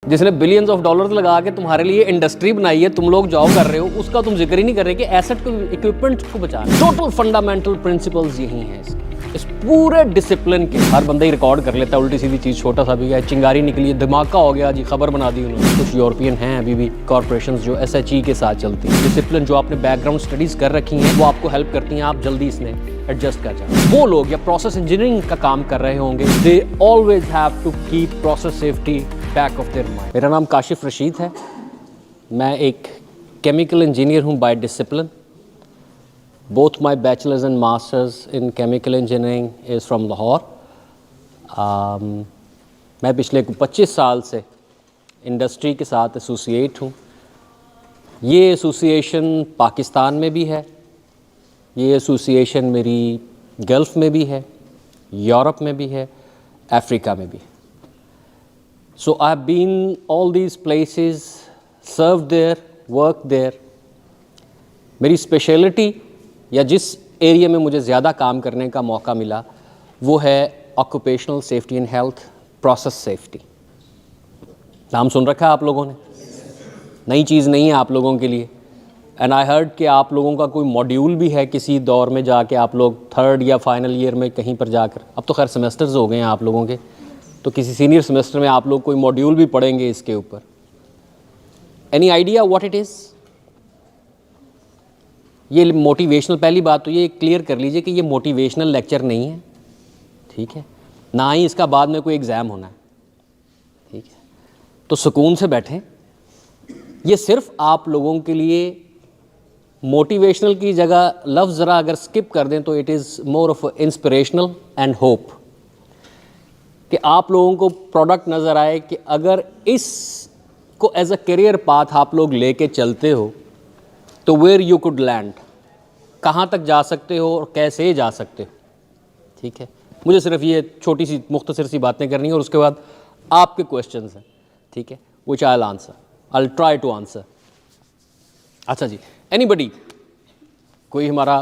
जिसने billions of dollars लगा के तुम्हारे लिए इंडस्ट्री बनाई है, तुम लोग जॉब कर रहे हो, उसका तुम जिक्र ही नहीं कर रहे कि एसेट को, इक्विपमेंट को बचाना। टोटल फंडामेंटल प्रिंसिपल्स यही हैं इसके। इस पूरे डिसिप्लिन के हर बंदा ही रिकॉर्ड कर लेता है, उल्टी सीधी चीज़, छोटा सा भी है, चिंगारी निकली है, धमाका हो गया जी, खबर बना दी उन्होंने। कुछ यूरोपियन हैं अभी भी कॉर्पोरेशंस जो SHE के साथ चलती हैं। डिसिप्लिन जो आपने बैकग्राउंड स्टडीज़ कर रखी हैं वो आपको हेल्प करती हैं, आप जल्दी इसने एडजस्ट कर जाए। वो लोग या प्रोसेस इंजीनियरिंग का काम कर रहे होंगे, they always have to keep process safety back of their mind. मेरा नाम काशिफ रशीद है, मैं एक केमिकल इंजीनियर हूँ by discipline. Both my bachelor's and master's in chemical engineering is from Lahore. मैं पिछले 25 साल से इंडस्ट्री के साथ एसोसिएट हूँ। ये एसोसिएशन पाकिस्तान में भी है, ये एसोसिएशन मेरी गल्फ़ में भी है, यूरोप में भी है, अफ्रीका में भी। So I've been all these places, served there, worked there. मेरी स्पेशलिटी या जिस एरिया में मुझे ज़्यादा काम करने का मौका मिला वो है occupational safety and health, process safety. नाम सुन रखा है आप लोगों ने, नई चीज़ नहीं है आप लोगों के लिए। एंड आई हर्ड कि आप लोगों का कोई मॉड्यूल भी है किसी दौर में जाके, आप लोग थर्ड या फाइनल ईयर में कहीं पर जाकर, अब तो खैर सेमेस्टर्स हो गए हैं आप लोगों के, तो किसी सीनियर सेमेस्टर में आप लोग कोई मॉड्यूल भी पढ़ेंगे इसके ऊपर। Any idea what it is? ये मोटिवेशनल, पहली बात तो ये क्लियर कर लीजिए कि ये मोटिवेशनल लेक्चर नहीं है, ठीक है, ना ही इसका बाद में कोई एग्ज़ाम होना है, ठीक है। तो सुकून से बैठें। ये सिर्फ आप लोगों के लिए मोटिवेशनल की जगह लफ्ज़ ज़रा अगर स्किप कर दें तो it is more of inspirational and hope, कि आप लोगों को प्रोडक्ट नज़र आए कि अगर इसको एज अ करियर पाथ आप लोग लेके चलते हो तो वेयर यू कुड लैंड, कहाँ तक जा सकते हो और कैसे जा सकते हो, ठीक है। मुझे सिर्फ ये छोटी सी मुख्तसर सी बातें करनी है और उसके बाद आपके क्वेश्चंस हैं, ठीक है, which I will answer, I will try to answer. अच्छा जी, एनीबडी, कोई हमारा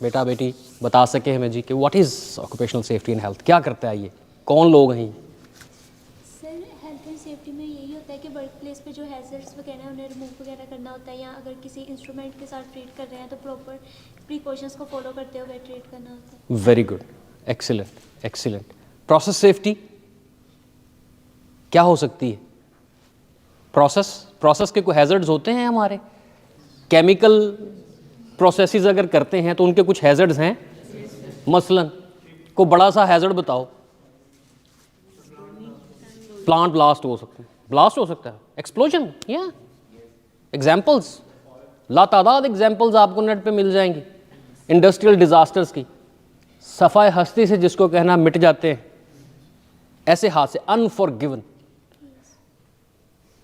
बेटा बेटी बता सके हमें जी कि what is occupational safety and health, क्या करता है ये, कौन लोग हैं? सर हेल्थ एंड सेफ्टी में यही होता है कि वर्क प्लेस पे जो हैजर्ड्स वगैरह हैं उन्हें रिमूव वगैरह करना होता है, या अगर किसी इंस्ट्रूमेंट के साथ ट्रीट कर रहे हैं तो प्रॉपर प्रिकॉशंस को फॉलो करते हुए ट्रीट करना होता है। Very good, excellent excellent. Process safety क्या हो सकती है? प्रोसेस के कोई हैजर्ड्स होते हैं हमारे? केमिकल प्रोसेसेस अगर करते हैं तो उनके कुछ हैजर्ड्स हैं, मसलन को बड़ा सा हैजर्ड बताओ। प्लांट ब्लास्ट हो सकता है, ब्लास्ट हो सकता है, एक्सप्लोजन, या एग्जाम्पल्स, लातादाद एग्जाम्पल्स आपको नेट पे मिल जाएंगी इंडस्ट्रियल डिजास्टर्स की। सफ़ाए हस्ती से जिसको कहना मिट जाते हैं, ऐसे हादसे अनफॉरगिवन,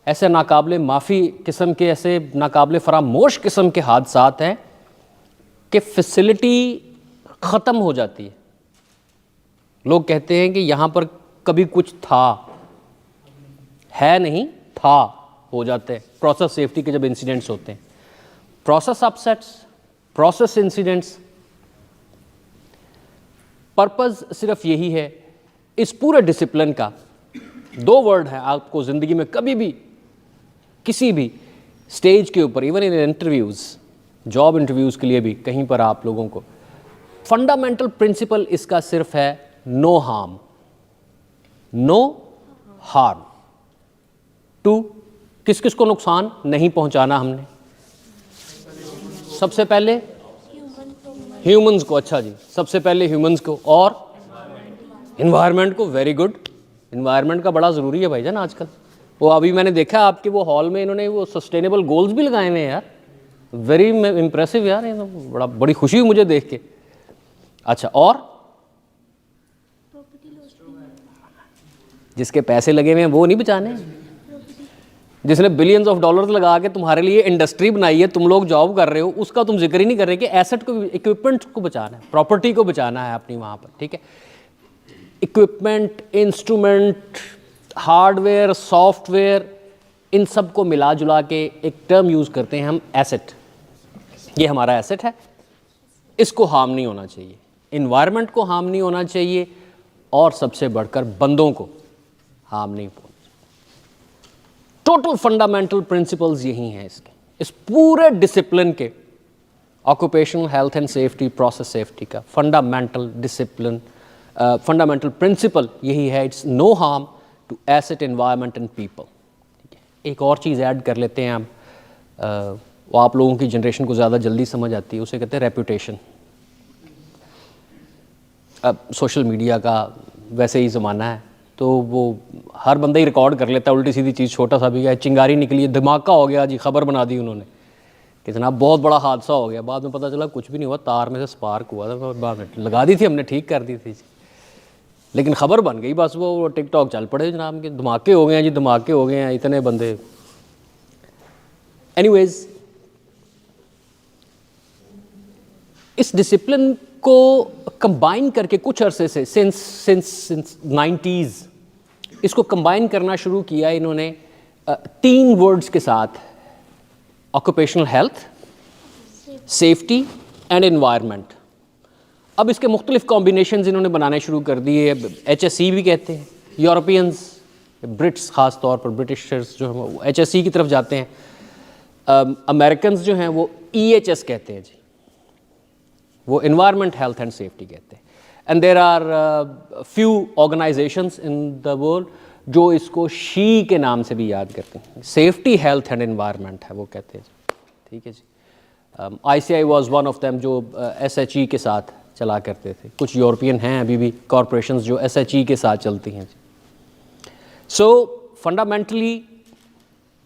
ऐसे नाकाबिले माफ़ी किस्म के, ऐसे नाकाबिले फरामोश किस्म के हादसात हैं कि फैसिलिटी ख़त्म हो जाती है। लोग कहते हैं कि यहाँ पर कभी कुछ था, है नहीं, था, हो जाते हैं प्रोसेस सेफ्टी के जब इंसिडेंट्स होते हैं। Process upsets, process incidents, purpose सिर्फ यही है इस पूरे डिसिप्लिन का। दो वर्ड हैं आपको ज़िंदगी में कभी भी किसी भी स्टेज के ऊपर, even in interviews, job interviews के लिए भी कहीं पर आप लोगों को फंडामेंटल प्रिंसिपल इसका सिर्फ है no harm, no harm to, किस किस को नुकसान नहीं पहुंचाना हमने, सबसे पहले ह्यूमंस को, अच्छा जी, सबसे पहले ह्यूमंस को और इन्वायरमेंट को। वेरी गुड, इन्वायरमेंट का बड़ा ज़रूरी है भाईजान आजकल। वो अभी मैंने देखा आपके वो हॉल में इन्होंने वो सस्टेनेबल गोल्स भी लगाए हुए हैं यार, वेरी इम्प्रेसिव यार, ये तो बड़ी खुशी हुई मुझे देख के। अच्छा, और जिसके पैसे लगे हुए हैं वो नहीं बचाने, जिसने बिलियंस ऑफ डॉलर्स लगा के तुम्हारे लिए इंडस्ट्री बनाई है, तुम लोग जॉब कर रहे हो, उसका तुम जिक्र ही नहीं कर रहे कि एसेट को, इक्विपमेंट को बचाना है, प्रॉपर्टी को बचाना है अपनी वहाँ पर, ठीक है। इक्विपमेंट, इंस्ट्रूमेंट, हार्डवेयर, सॉफ्टवेयर, इन सब को मिला जुला के एक टर्म यूज़ करते हैं हम, एसेट। ये हमारा एसेट है, इसको हार्म नहीं होना चाहिए, इन्वायरमेंट को हार्म नहीं होना चाहिए, और सबसे बढ़कर बंदों को हार्म नहीं पहुँचना। टोटल फंडामेंटल प्रिंसिपल्स यही हैं इसके, इस पूरे डिसिप्लिन के, occupational health and safety, process safety का फंडामेंटल डिसिप्लिन, फंडामेंटल प्रिंसिपल यही है, it's no harm to asset, environment and people. ठीक है, एक और चीज़ ऐड कर लेते हैं हम, वो आप लोगों की जनरेशन को ज़्यादा जल्दी समझ आती है, उसे कहते हैं रेपुटेशन। अब सोशल मीडिया का वैसे ही ज़माना है, तो वो हर बंदा ही रिकॉर्ड कर लेता है उल्टी सीधी चीज़, छोटा सा भी है, चिंगारी निकली है, धमाका हो गया जी, खबर बना दी उन्होंने कि जनाब बहुत बड़ा हादसा हो गया। बाद में पता चला कुछ भी नहीं हुआ, तार में से स्पार्क हुआ था, बाद में लगा दी थी हमने, ठीक कर दी थी, लेकिन खबर बन गई बस। वो टिकटॉक चल पड़े जनाब के धमाके हो गए हैं जी, धमाके हो गए हैं, इतने बंदे। एनीवेज, इस डिसिप्लिन को कंबाइन करके कुछ अरसे से, सिंस 90s, इसको कंबाइन करना शुरू किया इन्होंने 3 वर्ड्स के साथ, occupational health, safety and environment. अब इसके मुख्तलिफ कॉम्बिनेशंस इन्होंने बनाने शुरू कर दिए। HSE भी कहते हैं, यूरोपियंस, ब्रिट्स ख़ास तौर पर ब्रिटिशर्स जो हैं वो HSE की तरफ जाते हैं, अमेरिकन्स जो हैं वो EHS कहते हैं जी, वो एनवायरनमेंट हेल्थ एंड सेफ्टी कहते हैं। And there are few organisations in the world जो इसको शी के नाम से भी याद करते हैं, सेफ्टी हेल्थ एंड एनवायरनमेंट है वो कहते हैं जी। ठीक है जी, ICI was one of them जो SHE के साथ चला करते थे। कुछ यूरोपियन हैं अभी भी कॉरपोरेशंस जो SHE के साथ चलती हैं जी। सो फंडामेंटली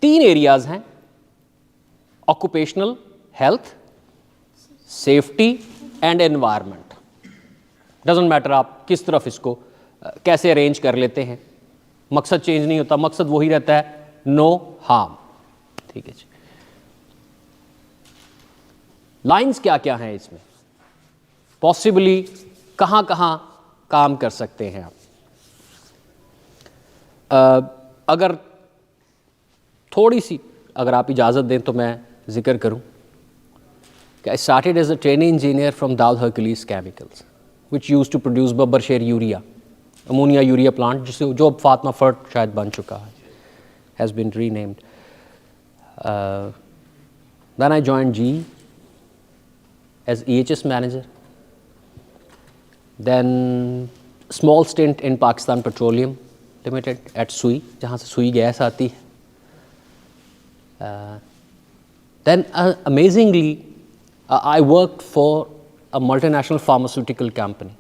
3 एरियाज़ हैं, occupational health, safety and environment. Doesn't matter आप किस तरफ इसको कैसे अरेंज कर लेते हैं, मकसद चेंज नहीं होता, मकसद वही रहता है, नो हार्म। ठीक है जी। लाइंस क्या क्या हैं इसमें, पॉसिबली कहाँ कहाँ काम कर सकते हैं आप। अगर थोड़ी सी अगर आप इजाज़त दें तो मैं जिक्र करूं कि I started as a trainee engineer from Dow Hercules Chemicals, which used to produce Babur urea, ammonia urea plant, जो अब फातमा फर्ट शायद बन चुका है, has been renamed. Then I joined GE as EHS manager. Then small stint in Pakistan Petroleum Limited at SUI, जहाँ से सुई गैस आती है. Then amazingly, I worked for a multinational pharmaceutical company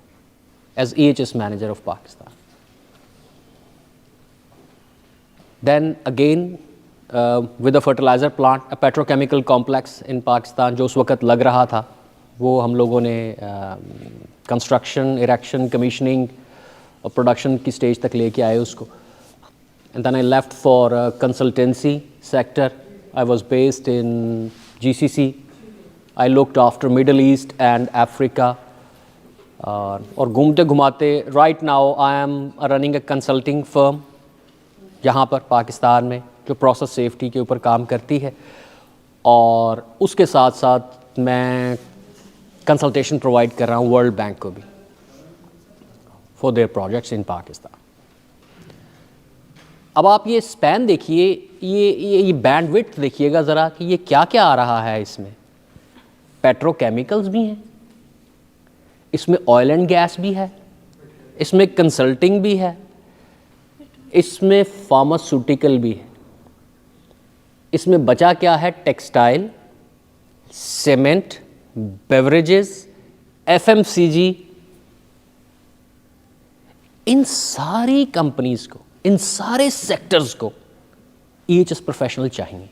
as EHS manager of Pakistan. Then again with a fertilizer plant, a petrochemical complex in Pakistan जो उस वक्त लग रहा था, वो हम लोगों ने कंस्ट्रक्शन, इरेक्शन, कमीशनिंग और प्रोडक्शन की स्टेज तक लेके आए उसको. And then I left for a consultancy sector. I was based in GCC. I looked after Middle East and Africa. और घूमते घुमाते right now I am running a consulting firm यहाँ पर पाकिस्तान में जो प्रोसेस सेफ्टी के ऊपर काम करती है, और उसके साथ साथ मैं कंसल्टेशन प्रोवाइड कर रहा हूँ वर्ल्ड बैंक को भी for their projects in Pakistan. अब आप ये स्पैन देखिए, ये बैंडविड्थ देखिएगा ज़रा कि ये क्या क्या आ रहा है इसमें. पेट्रोकेमिकल्स भी हैं, इसमें ऑयल एंड गैस भी है, इसमें कंसल्टिंग भी है, इसमें फार्मास्यूटिकल भी है, इसमें बचा क्या है, टेक्सटाइल, सीमेंट, बेवरेजेस, FMCG. इन सारी कंपनीज को, इन सारे सेक्टर्स को EHS प्रोफेशनल चाहिए.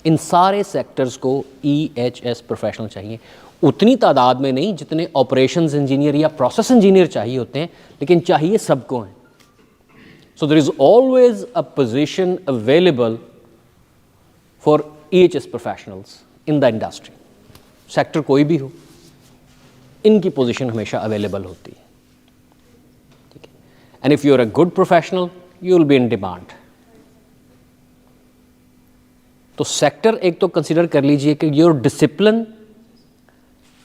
इन सारे सेक्टर्स को EHS प्रोफेशनल चाहिए. उतनी तादाद में नहीं जितने ऑपरेशंस इंजीनियर या प्रोसेस इंजीनियर चाहिए होते हैं, लेकिन चाहिए सबको हैं. So there is always a position available for EHS professionals in the industry. Sector कोई भी हो, इनकी पोजीशन हमेशा अवेलेबल होती है. ठीक है. And if you are a good professional you will be in demand. तो सेक्टर एक तो कंसीडर कर लीजिए कि your discipline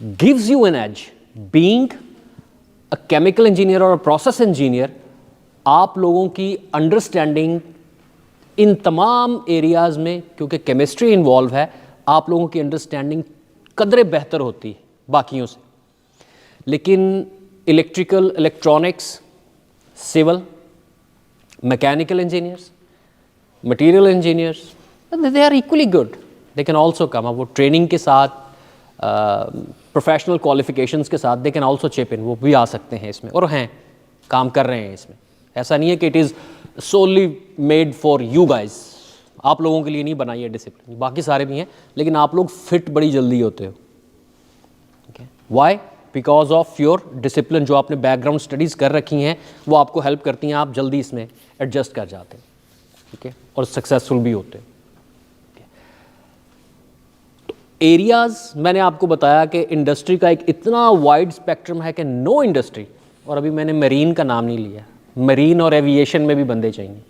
gives you an edge. Being a chemical engineer और अ प्रोसेस इंजीनियर, आप लोगों की अंडरस्टैंडिंग इन तमाम एरियाज़ में क्योंकि केमिस्ट्री इन्वॉल्व है, आप लोगों की अंडरस्टैंडिंग कदरे बेहतर होती है बाकियों से। लेकिन electrical, electronics, civil, mechanical engineers, material engineers, they are equally good, they can also come up. वो ट्रेनिंग के साथ, प्रोफेशनल क्वालिफिकेशंस के साथ they can also chip in, वो भी आ सकते हैं इसमें और हैं, काम कर रहे हैं इसमें। ऐसा नहीं है कि it is solely made for you guys, आप लोगों के लिए नहीं बनाई है डिसिप्लिन, बाकी सारे भी हैं, लेकिन आप लोग फिट बड़ी जल्दी होते हो। Why? Because of your discipline, जो आपने बैकग्राउंड स्टडीज़ कर रखी हैं वो आपको हेल्प करती हैं, आप जल्दी इसमें एडजस्ट कर जाते हैं, ठीक है, और सक्सेसफुल भी होते हैं। तो एरियाज़ मैंने आपको बताया कि इंडस्ट्री का एक इतना वाइड स्पेक्ट्रम है कि नो इंडस्ट्री, और अभी मैंने मरीन का नाम नहीं लिया, मरीन और एविएशन में भी बंदे चाहिए।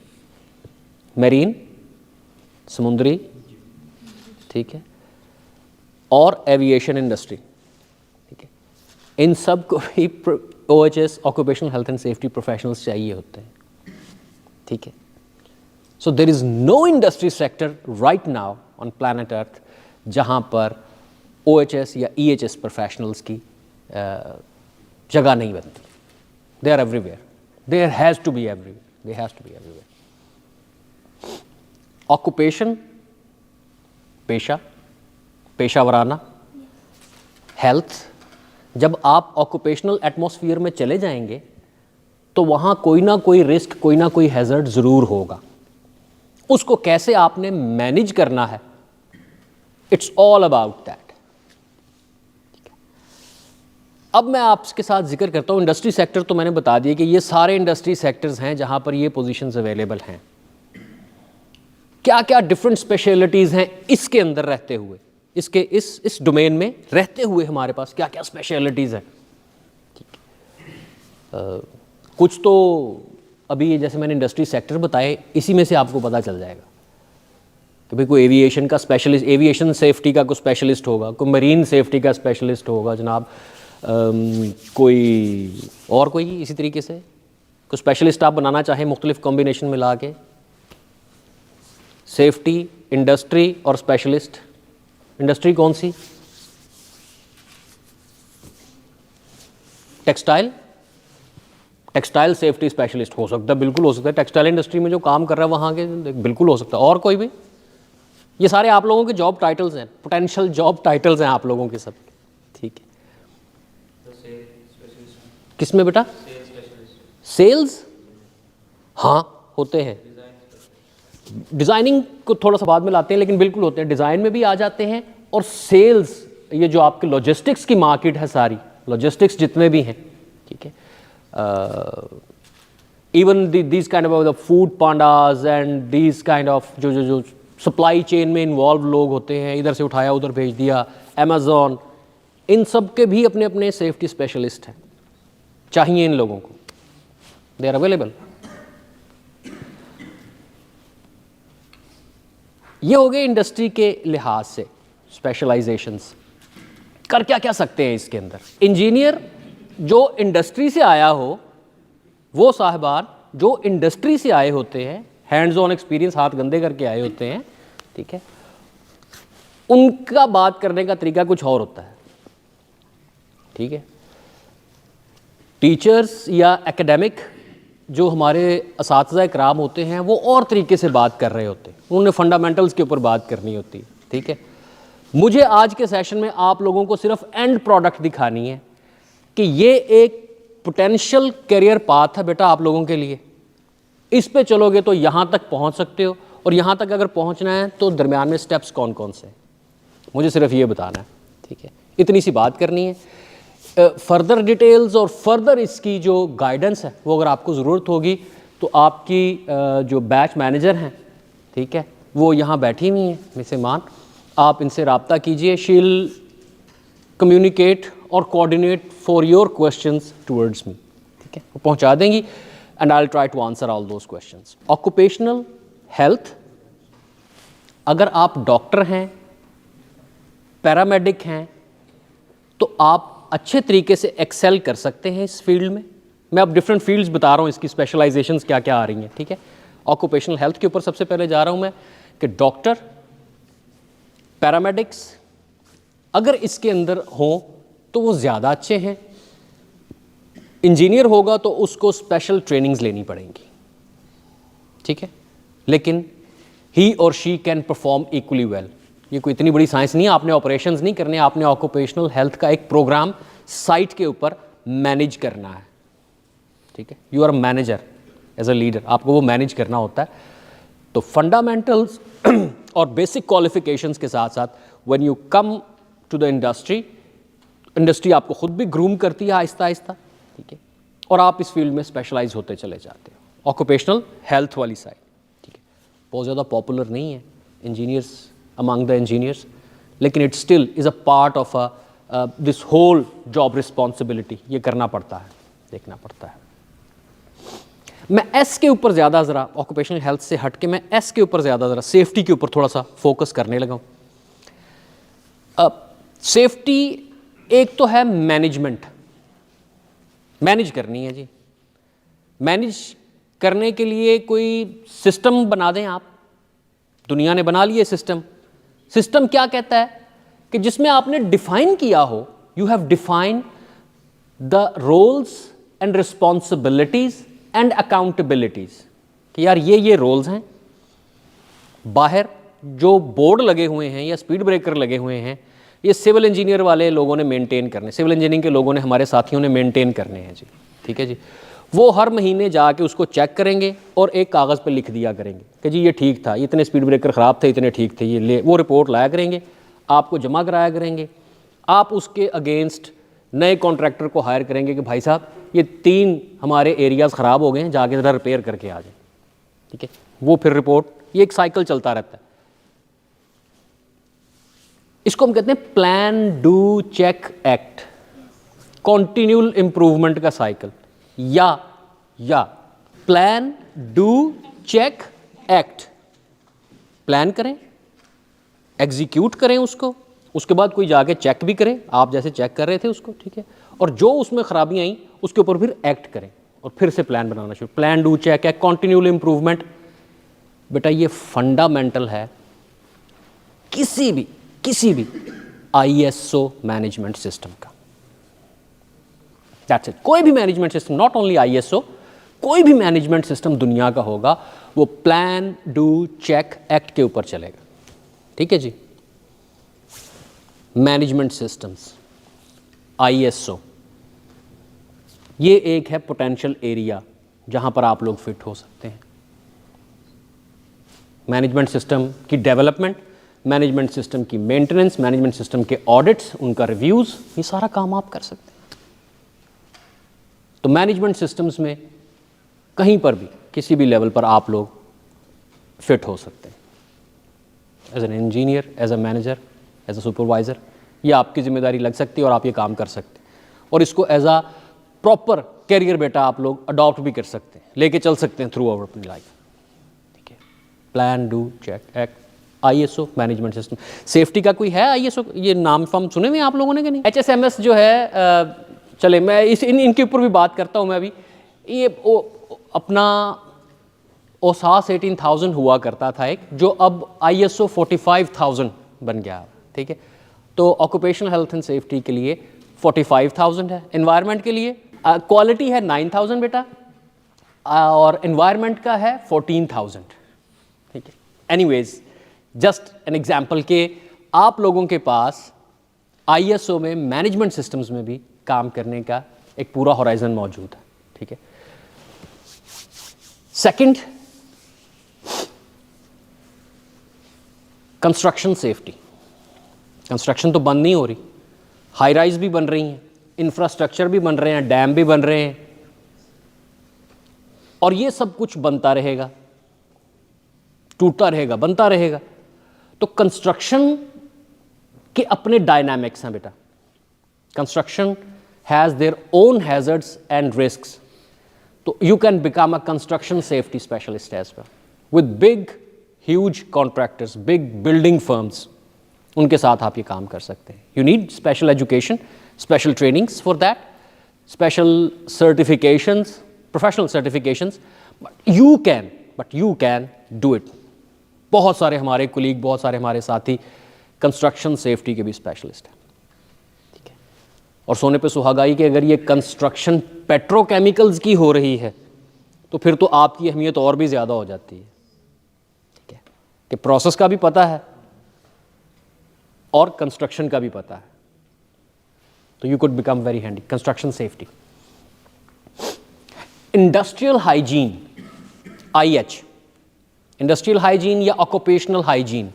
मरीन, समुद्री, ठीक है, और एविएशन इंडस्ट्री, ठीक है, इन सब को भी OHS, occupational health and safety professionals चाहिए होते हैं, ठीक है। So there is no industry sector right now on planet earth जहाँ पर OHS या EHS प्रोफेशनल्स की जगह नहीं बनती। They are everywhere, there has to be everywhere, they has to be everywhere. Occupation, पेशा, पेशावराना, हेल्थ, जब आप ऑक्यूपेशनल एटमॉस्फेयर में चले जाएंगे तो वहाँ कोई ना कोई रिस्क, कोई ना कोई हैज़र्ड ज़रूर होगा। उसको कैसे आपने मैनेज करना है, इट्स ऑल अबाउट दैट। अब मैं आपके साथ जिक्र करता हूँ इंडस्ट्री सेक्टर, तो मैंने बता दिया कि ये सारे इंडस्ट्री सेक्टर्स हैं जहाँ पर ये पोजीशंस अवेलेबल हैं। क्या क्या डिफरेंट स्पेशलिटीज़ हैं इसके अंदर रहते हुए, इसके इस डोमेन में रहते हुए हमारे पास क्या क्या स्पेशलिटीज़ हैं, ठीक है। कुछ तो अभी ये जैसे मैंने इंडस्ट्री सेक्टर बताए, इसी में से आपको पता चल जाएगा कि भाई कोई एविएशन का स्पेशलिस्ट, एविएशन सेफ्टी का कोई स्पेशलिस्ट होगा, कोई मरीन सेफ्टी का स्पेशलिस्ट होगा जनाब, कोई और कोई इसी तरीके से कोई स्पेशलिस्ट आप बनाना चाहें मुख्तलिफ कॉम्बिनेशन मिला के, सेफ्टी, इंडस्ट्री और स्पेशलिस्ट। इंडस्ट्री कौन सी? टेक्सटाइल, टेक्सटाइल सेफ्टी स्पेशलिस्ट हो सकता है, बिल्कुल हो सकता है। टेक्सटाइल इंडस्ट्री में जो काम कर रहा है वहाँ के बिल्कुल हो सकता है। और कोई भी? ये सारे आप लोगों के जॉब टाइटल्स हैं, पोटेंशियल जॉब टाइटल्स हैं आप लोगों के सब, ठीक है। किस में बेटा? सेल्स, हाँ होते हैं। डिज़ाइनिंग को थोड़ा सा बाद में लाते हैं, लेकिन बिल्कुल होते हैं, डिज़ाइन में भी आ जाते हैं। और सेल्स, ये जो आपके लॉजिस्टिक्स की मार्केट है, सारी लॉजिस्टिक्स जितने भी हैं, ठीक है, even these kind of the food pandas and these kind of जो सप्लाई चेन में इन्वॉल्व लोग होते हैं, इधर से उठाया उधर भेज दिया, अमेज़ॉन, इन सब के भी अपने अपने सेफ्टी स्पेशलिस्ट हैं, चाहिए इन लोगों को, दे आर अवेलेबल। ये हो गए इंडस्ट्री के लिहाज से स्पेशलाइजेशंस। कर क्या क्या सकते हैं इसके अंदर? इंजीनियर जो इंडस्ट्री से आया हो, वो साहिबान जो इंडस्ट्री से आए होते हैं, हैंड्स ऑन एक्सपीरियंस, हाथ गंदे करके आए होते हैं, ठीक है, उनका बात करने का तरीका कुछ और होता है, ठीक है। टीचर्स या एकेडमिक जो हमारे असातिज़ा इकराम होते हैं वो और तरीके से बात कर रहे होते हैं, उन्होंने फंडामेंटल्स के ऊपर बात करनी होती है, ठीक है। मुझे आज के सेशन में आप लोगों को सिर्फ एंड प्रोडक्ट दिखानी है कि ये एक पोटेंशियल करियर पाथ है बेटा आप लोगों के लिए, इस पे चलोगे तो यहाँ तक पहुँच सकते हो, और यहाँ तक अगर पहुँचना है तो दरमियान में स्टेप्स कौन कौन से हैं, मुझे सिर्फ ये बताना है, ठीक है। इतनी सी बात करनी है। फर्दर डिटेल्स और फर्दर इसकी जो गाइडेंस है वो अगर आपको ज़रूरत होगी तो आपकी जो बैच मैनेजर हैं, ठीक है, वो यहाँ बैठी हुई हैं मिसेमान, आप इनसे रब्ता कीजिए। शील कम्युनिकेट और coordinate for your questions towards me, ठीक है, वो पहुँचा देंगी and I will try to answer all those questions. Occupational health, अगर आप डॉक्टर हैं, पैरामेडिक हैं, तो आप अच्छे तरीके से एक्सेल कर सकते हैं इस फील्ड में। मैं अब डिफरेंट फील्ड्स बता रहा हूँ, इसकी स्पेशलाइजेशंस क्या क्या आ रही हैं, ठीक है। ऑक्यूपेशनल हेल्थ के ऊपर सबसे पहले जा रहा हूँ मैं कि डॉक्टर, पैरामेडिक्स अगर इसके अंदर हों तो वो ज़्यादा अच्छे हैं। इंजीनियर होगा तो उसको स्पेशल ट्रेनिंग्स लेनी पड़ेंगी, ठीक है, लेकिन ही और she can perform equally well. ये कोई इतनी बड़ी साइंस नहीं है, आपने ऑपरेशंस नहीं करने, आपने ऑक्यूपेशनल हेल्थ का एक प्रोग्राम साइट के ऊपर मैनेज करना है, ठीक है। You are a manager as a leader, आपको वो मैनेज करना होता है। तो फंडामेंटल्स और बेसिक क्वालिफिकेशंस के साथ साथ when you come to the industry, industry आपको खुद भी ग्रूम करती है आहिस्ता आहिस्ता, ठीक है, और आप इस फील्ड में स्पेशलाइज होते चले जाते हो। ऑक्यूपेशनल हेल्थ वाली साइड, ठीक है, बहुत ज़्यादा पॉपुलर नहीं है इंजीनियर्स अमंग द इंजीनियर्स, लेकिन it still is a part of this whole job responsibility. ये करना पड़ता है, देखना पड़ता है। मैं एस के ऊपर ज़्यादा ज़रा ऑक्यूपेशनल हेल्थ से हट के मैं एस के ऊपर ज़्यादा ज़रा सेफ्टी के ऊपर थोड़ा सा फोकस करने लगा हूँ। सेफ्टी एक तो है मैनेजमेंट, मैनेज करनी है जी। मैनेज करने के लिए कोई सिस्टम बना दें आप, दुनिया ने बना लिए सिस्टम। सिस्टम क्या कहता है कि जिसमें आपने डिफाइन किया हो, you have defined the roles and responsibilities and accountabilities, कि यार ये रोल्स हैं। बाहर जो बोर्ड लगे हुए हैं या स्पीड ब्रेकर लगे हुए हैं, ये सिविल इंजीनियर वाले लोगों ने मेंटेन करने, सिविल इंजीनियरिंग के लोगों ने, हमारे साथियों ने मेंटेन करने हैं जी, ठीक है जी। वो हर महीने जाके उसको चेक करेंगे और एक कागज़ पे लिख दिया करेंगे कि जी ये ठीक था, इतने स्पीड ब्रेकर ख़राब थे, इतने ठीक थे, ये ले, वो रिपोर्ट लाया करेंगे, आपको जमा कराया करेंगे। आप उसके अगेंस्ट नए कॉन्ट्रैक्टर को हायर करेंगे कि भाई साहब ये 3 हमारे एरियाज़ ख़राब हो गए हैं, जाके ज़रा रिपेयर करके आ जाए, ठीक है। वो फिर रिपोर्ट, ये एक साइकिल चलता रहता है। इसको हम कहते हैं plan do check act, continual improvement का साइकिल, या plan do check act. Plan करें, एग्जीक्यूट करें उसको, उसके बाद कोई जाके चेक भी करे, आप जैसे चेक कर रहे थे उसको, ठीक है, और जो उसमें खराबियां आई उसके ऊपर फिर एक्ट करें और फिर से प्लान बनाना शुरू। Plan do check act, continual improvement, बेटा ये फंडामेंटल है किसी भी ISO मैनेजमेंट सिस्टम का। That's it. कोई भी management system, not only ISO, कोई भी मैनेजमेंट सिस्टम दुनिया का होगा वो प्लान डू चेक एक्ट के ऊपर चलेगा, ठीक है जी। मैनेजमेंट सिस्टम्स, ISO, ये एक है पोटेंशियल एरिया जहां पर आप लोग फिट हो सकते हैं। मैनेजमेंट सिस्टम की डेवलपमेंट, मैनेजमेंट सिस्टम की मेंटेनेंस, मैनेजमेंट सिस्टम के ऑडिट्स, उनका रिव्यूज़, ये सारा काम आप कर सकते हैं। तो मैनेजमेंट सिस्टम्स में कहीं पर भी किसी भी लेवल पर आप लोग फिट हो सकते हैं, as an engineer, as a manager, as a supervisor. ये आपकी जिम्मेदारी लग सकती है और आप ये काम कर सकते हैं, और इसको एज अ प्रॉपर कैरियर बेटा आप लोग अडॉप्ट भी कर सकते हैं, लेके चल सकते हैं थ्रू आवर अपनी लाइफ, ठीक है। Plan do check act, ISO management system. Safety का कोई है ISO, ये नाम फॉर्म सुने हुए आप लोगों ने कि नहीं? HSMS जो है, चले मैं इनके ऊपर भी बात करता हूँ मैं अभी। ये अपना OSAS 18000 हुआ करता था एक, जो अब ISO 45000 बन गया, ठीक है। तो ऑक्यूपेशनल हेल्थ एंड सेफ्टी के लिए 45000 है, एनवायरनमेंट के लिए क्वालिटी है 9000 बेटा, और एनवायरनमेंट का है 14000, ठीक है। एनीवेज, जस्ट एन एग्जाम्पल के आप लोगों के पास ISO में मैनेजमेंट सिस्टम्स में भी काम करने का एक पूरा होराइजन मौजूद है, ठीक है। Second, construction safety. कंस्ट्रक्शन तो बंद नहीं हो रही, हाई राइज भी बन रही हैं, इंफ्रास्ट्रक्चर भी बन रहे हैं, डैम भी बन रहे हैं, और ये सब कुछ बनता रहेगा, टूटता रहेगा, बनता रहेगा। तो कंस्ट्रक्शन के अपने डायनामिक्स हैं बेटा। Construction has their own hazards and risks. तो you can become a construction safety specialist as well with big huge contractors, big building firms, उनके साथ आप ये काम कर सकते हैं। You need special education, special trainings for that, special certifications, professional certifications, but you can but you can do it. बहुत सारे हमारे कुलीग, बहुत सारे हमारे साथी कंस्ट्रक्शन सेफ्टी के भी स्पेशलिस्ट हैं, ठीक है। और सोने पे सुहागा कि अगर ये कंस्ट्रक्शन पेट्रोकेमिकल्स की हो रही है तो फिर तो आपकी अहमियत और भी ज़्यादा हो जाती है, ठीक है, कि प्रोसेस का भी पता है और कंस्ट्रक्शन का भी पता है, तो you could become very handy. Construction safety, industrial hygiene, IH, industrial hygiene या ऑक्यूपेशनल हाइजीन,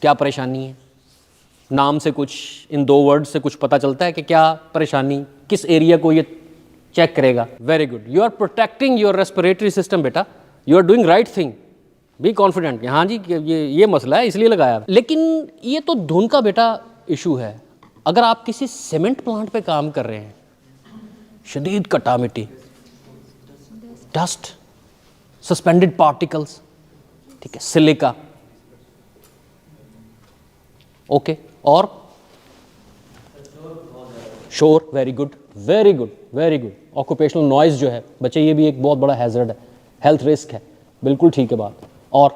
क्या परेशानी है? नाम से कुछ, इन 2 वर्ड से कुछ पता चलता है कि क्या परेशानी, किस एरिया को ये चेक करेगा? Very good, you are protecting your respiratory system बेटा, you are doing right thing, be confident. हाँ जी, ये मसला है इसलिए लगाया। लेकिन ये तो धुन का बेटा इशू है। अगर आप किसी सीमेंट प्लांट पे काम कर रहे हैं, शदीद कटा मिट्टी, डस्ट, सस्पेंडेड पार्टिकल्स, ठीक है, सिलिका, ओके, और शोर, very good, very good, very good. Occupational noise जो है बच्चे, ये भी एक बहुत बड़ा हैजर्ड है, हेल्थ रिस्क है, बिल्कुल ठीक है बात। और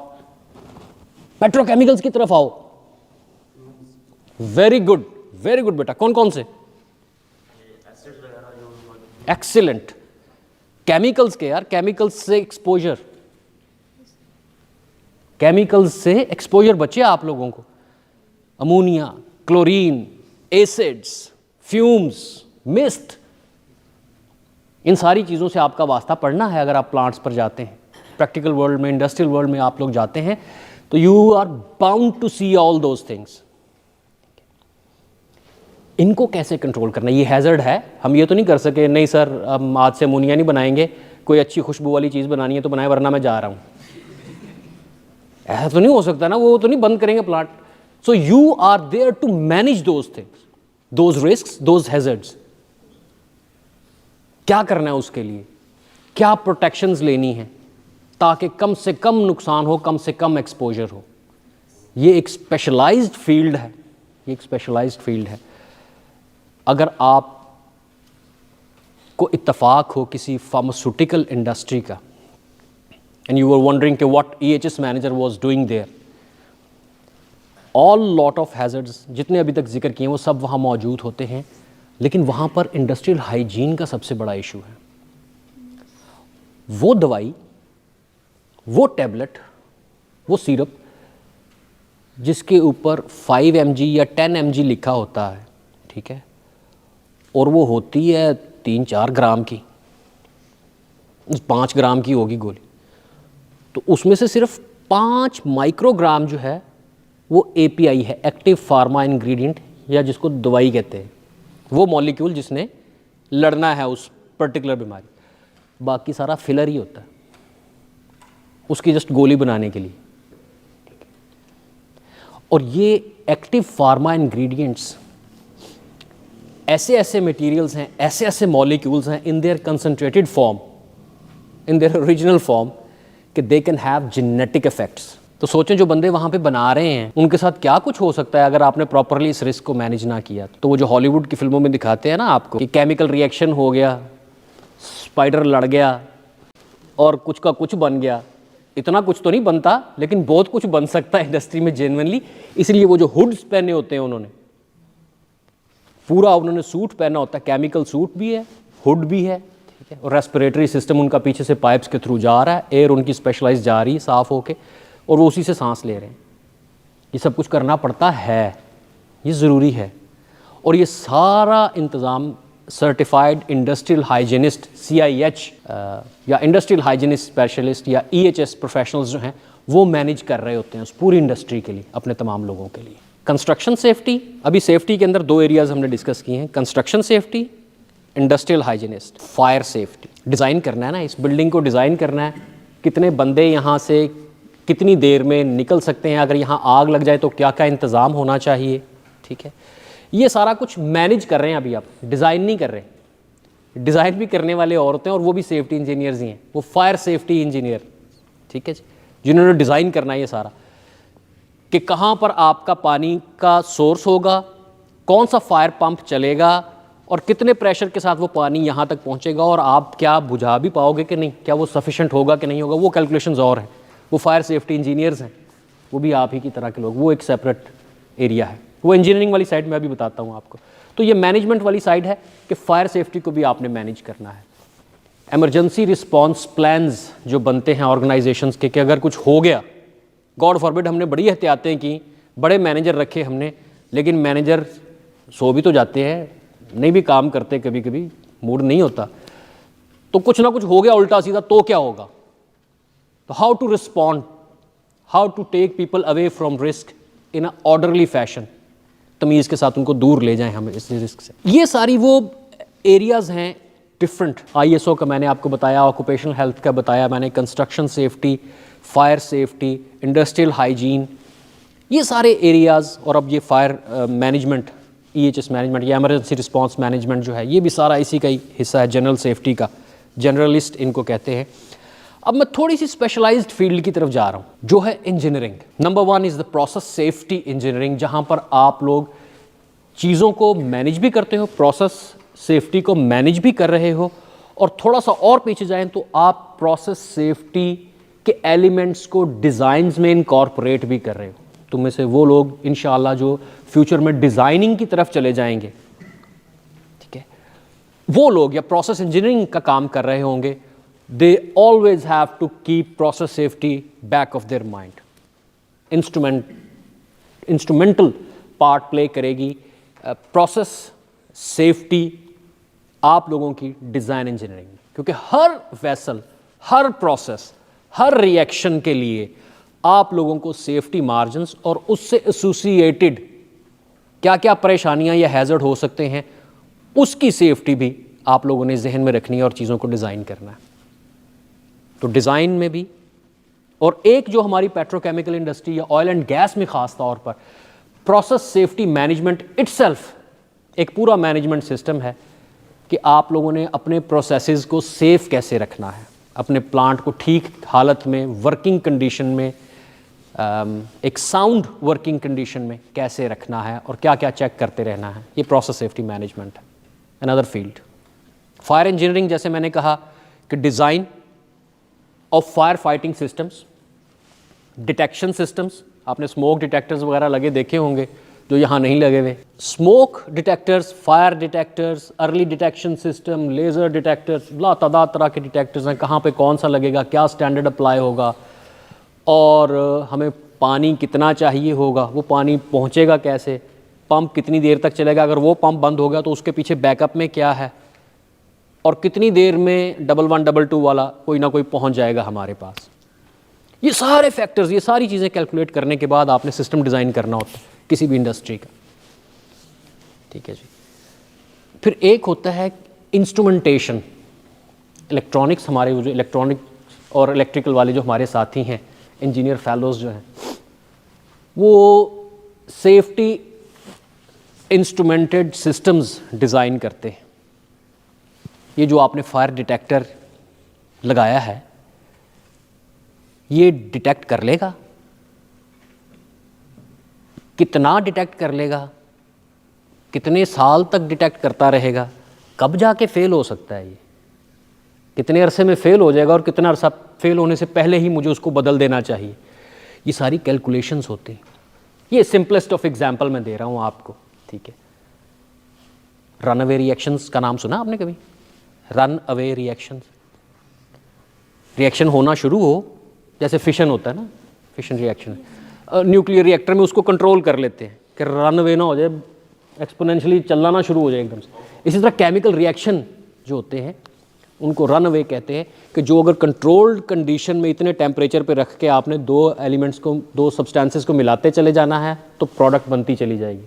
पेट्रोकेमिकल्स की तरफ आओ, वेरी गुड, वेरी गुड बेटा। कौन कौन से? एक्सीलेंट। केमिकल्स के यार, केमिकल्स से एक्सपोजर, केमिकल्स से एक्सपोजर बचे आप लोगों को, ammonia, chlorine, acids, fumes, mist, इन सारी चीज़ों से आपका वास्ता पड़ना है। अगर आप प्लांट्स पर जाते हैं, प्रैक्टिकल वर्ल्ड में, इंडस्ट्रियल वर्ल्ड में आप लोग जाते हैं, तो you are bound to see all those things. इनको कैसे कंट्रोल करना, ये हैज़र्ड है। हम ये तो नहीं कर सके, नहीं सर हम आज से अमोनिया नहीं बनाएंगे, कोई अच्छी खुशबू वाली चीज़ बनानी है तो बनाए, वरना मैं जा रहा हूँ। ऐसा तो नहीं हो सकता ना, वो तो नहीं बंद करेंगे plant. So you are there to manage those things, those risks, those hazards. क्या करना है उसके लिए, क्या प्रोटेक्शंस लेनी है ताकि कम से कम नुकसान हो, कम से कम एक्सपोजर हो। ये एक स्पेशलाइज्ड फील्ड है, ये एक स्पेशलाइज्ड फील्ड है। अगर आप को इत्तफाक हो किसी फार्मास्यूटिकल इंडस्ट्री का, एंड यू आर वंडरिंग कि what EHS manager was doing there, all lot of hazards जितने अभी तक जिक्र किए वो सब वहाँ मौजूद होते हैं, लेकिन वहाँ पर इंडस्ट्रियल हाइजीन का सबसे बड़ा इशू है। वो दवाई, वो टैबलेट, वो सिरप जिसके ऊपर 5 mg या 10 mg लिखा होता है, ठीक है, और वो होती है 3-4 ग्राम की, 5 ग्राम की होगी गोली, तो उसमें से सिर्फ 5 माइक्रोग्राम जो है वो API है, एक्टिव फार्मा इंग्रेडिएंट, या जिसको दवाई कहते हैं, वो मॉलिक्यूल जिसने लड़ना है उस पर्टिकुलर बीमारी। बाकी सारा फिलर ही होता है उसकी जस्ट गोली बनाने के लिए। और ये एक्टिव फार्मा इंग्रेडिएंट्स ऐसे ऐसे मटेरियल्स हैं, ऐसे ऐसे मॉलिक्यूल्स हैं in their concentrated form, in their original form, कि they can have genetic effects. तो सोचें जो बंदे वहाँ पे बना रहे हैं उनके साथ क्या कुछ हो सकता है अगर आपने प्रॉपरली इस रिस्क को मैनेज ना किया। तो वो जो हॉलीवुड की फिल्मों में दिखाते हैं ना आपको कि केमिकल रिएक्शन हो गया, स्पाइडर लड़ गया और कुछ का कुछ बन गया, इतना कुछ तो नहीं बनता लेकिन बहुत कुछ बन सकता है इंडस्ट्री में जेन्युइनली। इसलिए वो जो हुड्स पहने होते हैं उन्होंने, पूरा उन्होंने सूट पहना होता है, केमिकल सूट भी है, हुड भी है, ठीक है, और रेस्पिरेटरी सिस्टम उनका पीछे से पाइप्स के थ्रू जा रहा है, एयर उनकी स्पेशलाइज जा रही है साफ़ होके, और वो उसी से सांस ले रहे हैं। ये सब कुछ करना पड़ता है, ये ज़रूरी है। और ये सारा इंतज़ाम सर्टिफाइड इंडस्ट्रियल हाइजीनिस्ट CIH या इंडस्ट्रियल हाइजीनिस्ट स्पेशलिस्ट या EHS प्रोफेशनल्स जो हैं वो मैनेज कर रहे होते हैं उस पूरी इंडस्ट्री के लिए, अपने तमाम लोगों के लिए। कंस्ट्रक्शन सेफ्टी, अभी सेफ्टी के अंदर 2 एरियाज़ हमने डिस्कस किए हैं, construction safety, industrial hygienist. Fire safety, design करना है ना, इस बिल्डिंग को डिज़ाइन करना है, कितने बंदे यहाँ से कितनी देर में निकल सकते हैं, अगर यहाँ आग लग जाए तो क्या क्या इंतज़ाम होना चाहिए, ठीक है। ये सारा कुछ मैनेज कर रहे हैं अभी आप, डिज़ाइन नहीं कर रहे। डिज़ाइन भी करने वाले और होते हैं और वो भी सेफ्टी इंजीनियर्स ही हैं, वो फायर सेफ्टी इंजीनियर, ठीक है जी, जिन्होंने डिज़ाइन करना है ये सारा कि कहाँ पर आपका पानी का सोर्स होगा, कौन सा फायर पंप चलेगा और कितने प्रेशर के साथ वो पानी यहाँ तक पहुँचेगा और आप क्या बुझा भी पाओगे कि नहीं, क्या वो सफिशेंट होगा कि नहीं होगा, वो कैलकुलेशंस और हैं। वो फायर सेफ्टी इंजीनियर्स हैं, वो भी आप ही की तरह के लोग, वो एक सेपरेट एरिया है। वो इंजीनियरिंग वाली साइड मैं अभी बताता हूँ आपको। तो ये मैनेजमेंट वाली साइड है कि फायर सेफ्टी को भी आपने मैनेज करना है। एमरजेंसी रिस्पॉन्स प्लान्स जो बनते हैं ऑर्गेनाइजेशंस के, कि अगर कुछ हो गया, गॉड फॉरबिड, हमने बड़ी एहतियातें की, बड़े मैनेजर रखे हमने, लेकिन मैनेजर सो भी तो जाते हैं, नहीं भी काम करते, कभी कभी मूड नहीं होता, तो कुछ ना कुछ हो गया उल्टा सीधा, तो क्या होगा। तो how to respond, how to take people away from risk in a orderly fashion, तमीज़ के साथ उनको दूर ले जाएं हम इस रिस्क से। ये सारी वो एरियाज़ हैं डिफरेंट। ISO का मैंने आपको बताया, ऑक्यूपेशनल हेल्थ का बताया मैंने, construction safety, fire safety, industrial hygiene, ये सारे एरियाज़। और अब ये फायर मैनेजमेंट, EHS मैनेजमेंट या इमरजेंसी रिस्पांस मैनेजमेंट जो है, ये भी सारा इसी का ही हिस्सा है, जनरल सेफ्टी का, जनरलिस्ट इनको कहते हैं। अब मैं थोड़ी सी स्पेशलाइज्ड फील्ड की तरफ जा रहा हूँ, जो है engineering. Number 1 is the process safety engineering, जहाँ पर आप लोग चीज़ों को मैनेज भी करते हो, प्रोसेस सेफ्टी को मैनेज भी कर रहे हो, और थोड़ा सा और पीछे जाएं तो आप प्रोसेस सेफ्टी के एलिमेंट्स को डिज़ाइंस में इनकॉर्पोरेट भी कर रहे हो। तुम में से वो लोग इंशाल्लाह जो फ्यूचर में डिज़ाइनिंग की तरफ चले जाएंगे, ठीक है, वो लोग या प्रोसेस इंजीनियरिंग का काम कर रहे होंगे, they always have to keep process safety back of their mind. Instrumental part play करेगी प्रोसेस सेफ्टी आप लोगों की डिज़ाइन इंजीनियरिंग में, क्योंकि हर वेसल, हर प्रोसेस, हर रिएक्शन के लिए आप लोगों को सेफ्टी मार्जिन्स और उससे एसोसिएटेड क्या क्या परेशानियां या हैज़र्ड हो सकते हैं, उसकी सेफ्टी भी आप लोगों ने जहन में रखनी है और चीज़ों को डिज़ाइन करना है। तो डिज़ाइन में भी, और एक जो हमारी पेट्रोकेमिकल इंडस्ट्री या ऑयल एंड गैस में ख़ास तौर पर प्रोसेस सेफ्टी मैनेजमेंट इटसेल्फ एक पूरा मैनेजमेंट सिस्टम है कि आप लोगों ने अपने प्रोसेसेस को सेफ कैसे रखना है, अपने प्लांट को ठीक हालत में, वर्किंग कंडीशन में, एक साउंड वर्किंग कंडीशन में कैसे रखना है और क्या क्या चेक करते रहना है। ये प्रोसेस सेफ्टी मैनेजमेंट है। अनदर फील्ड फायर इंजीनियरिंग, जैसे मैंने कहा कि design of fire fighting systems, detection systems, आपने स्मोक डिटेक्टर्स वगैरह लगे देखे होंगे जो यहाँ नहीं लगे हुए। Smoke detectors, fire detectors, early detection system, laser detectors, लातादाद तरह के डिटेक्टर्स हैं, कहाँ पे कौन सा लगेगा, क्या स्टैंडर्ड अप्लाई होगा, और हमें पानी कितना चाहिए होगा, वो पानी पहुँचेगा कैसे, पंप कितनी देर तक चलेगा, अगर वो पंप बंद हो गया तो उसके पीछे बैकअप में क्या है, और कितनी देर में 11 22 वाला कोई ना कोई पहुंच जाएगा हमारे पास। ये सारे फैक्टर्स, ये सारी चीज़ें कैलकुलेट करने के बाद आपने सिस्टम डिज़ाइन करना होता है किसी भी इंडस्ट्री का, ठीक है जी। फिर एक होता है इंस्ट्रूमेंटेशन, इलेक्ट्रॉनिक्स, हमारे जो इलेक्ट्रॉनिक और इलेक्ट्रिकल वाले जो हमारे साथी हैं, इंजीनियर फेलोज़ जो हैं, वो सेफ्टी इंस्ट्रूमेंटेड सिस्टम्स डिज़ाइन करते हैं। ये जो आपने फायर डिटेक्टर लगाया है, ये डिटेक्ट कर लेगा, कितना डिटेक्ट कर लेगा, कितने साल तक डिटेक्ट करता रहेगा, कब जाके फेल हो सकता है, ये कितने अरसे में फेल हो जाएगा और कितना अरसा फेल होने से पहले ही मुझे उसको बदल देना चाहिए। ये सारी कैलकुलेशंस होती हैं। ये सिंपलेस्ट ऑफ एग्जांपल मैं दे रहा हूँ आपको, ठीक है। रन अवे रिएक्शंस का नाम सुना आपने कभी? रन अवे रिएक्शंस, रिएक्शन होना शुरू हो, जैसे फिशन होता है ना, फिशन रिएक्शन, न्यूक्लियर रिएक्टर में उसको कंट्रोल कर लेते हैं कि रन अवे ना हो जाए, एक्सपोनेंशियली चलना ना शुरू हो जाए एकदम से। इसी तरह केमिकल रिएक्शन जो होते हैं उनको रन अवे कहते हैं, कि जो अगर कंट्रोल्ड कंडीशन में इतने टेम्परेचर पे रख के आपने दो एलिमेंट्स को, दो सब्सटेंसेस को मिलाते चले जाना है तो प्रोडक्ट बनती चली जाएगी।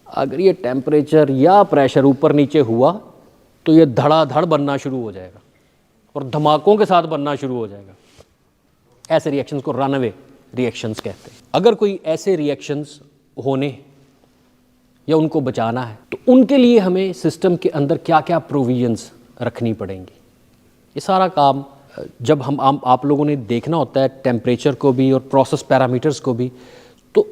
अगर ये टेम्परेचर या प्रेशर ऊपर नीचे हुआ तो ये धड़ाधड़ बनना शुरू हो जाएगा और धमाकों के साथ बनना शुरू हो जाएगा। ऐसे रिएक्शंस को रन अवे रिएक्शंस कहते हैं। अगर कोई ऐसे रिएक्शंस होने या उनको बचाना है तो उनके लिए हमें सिस्टम के अंदर क्या क्या प्रोविजंस रखनी पड़ेंगी। ये सारा काम जब हम आप लोगों ने देखना होता है, टेम्परेचर को भी और प्रोसेस पैरामीटर्स को भी, तो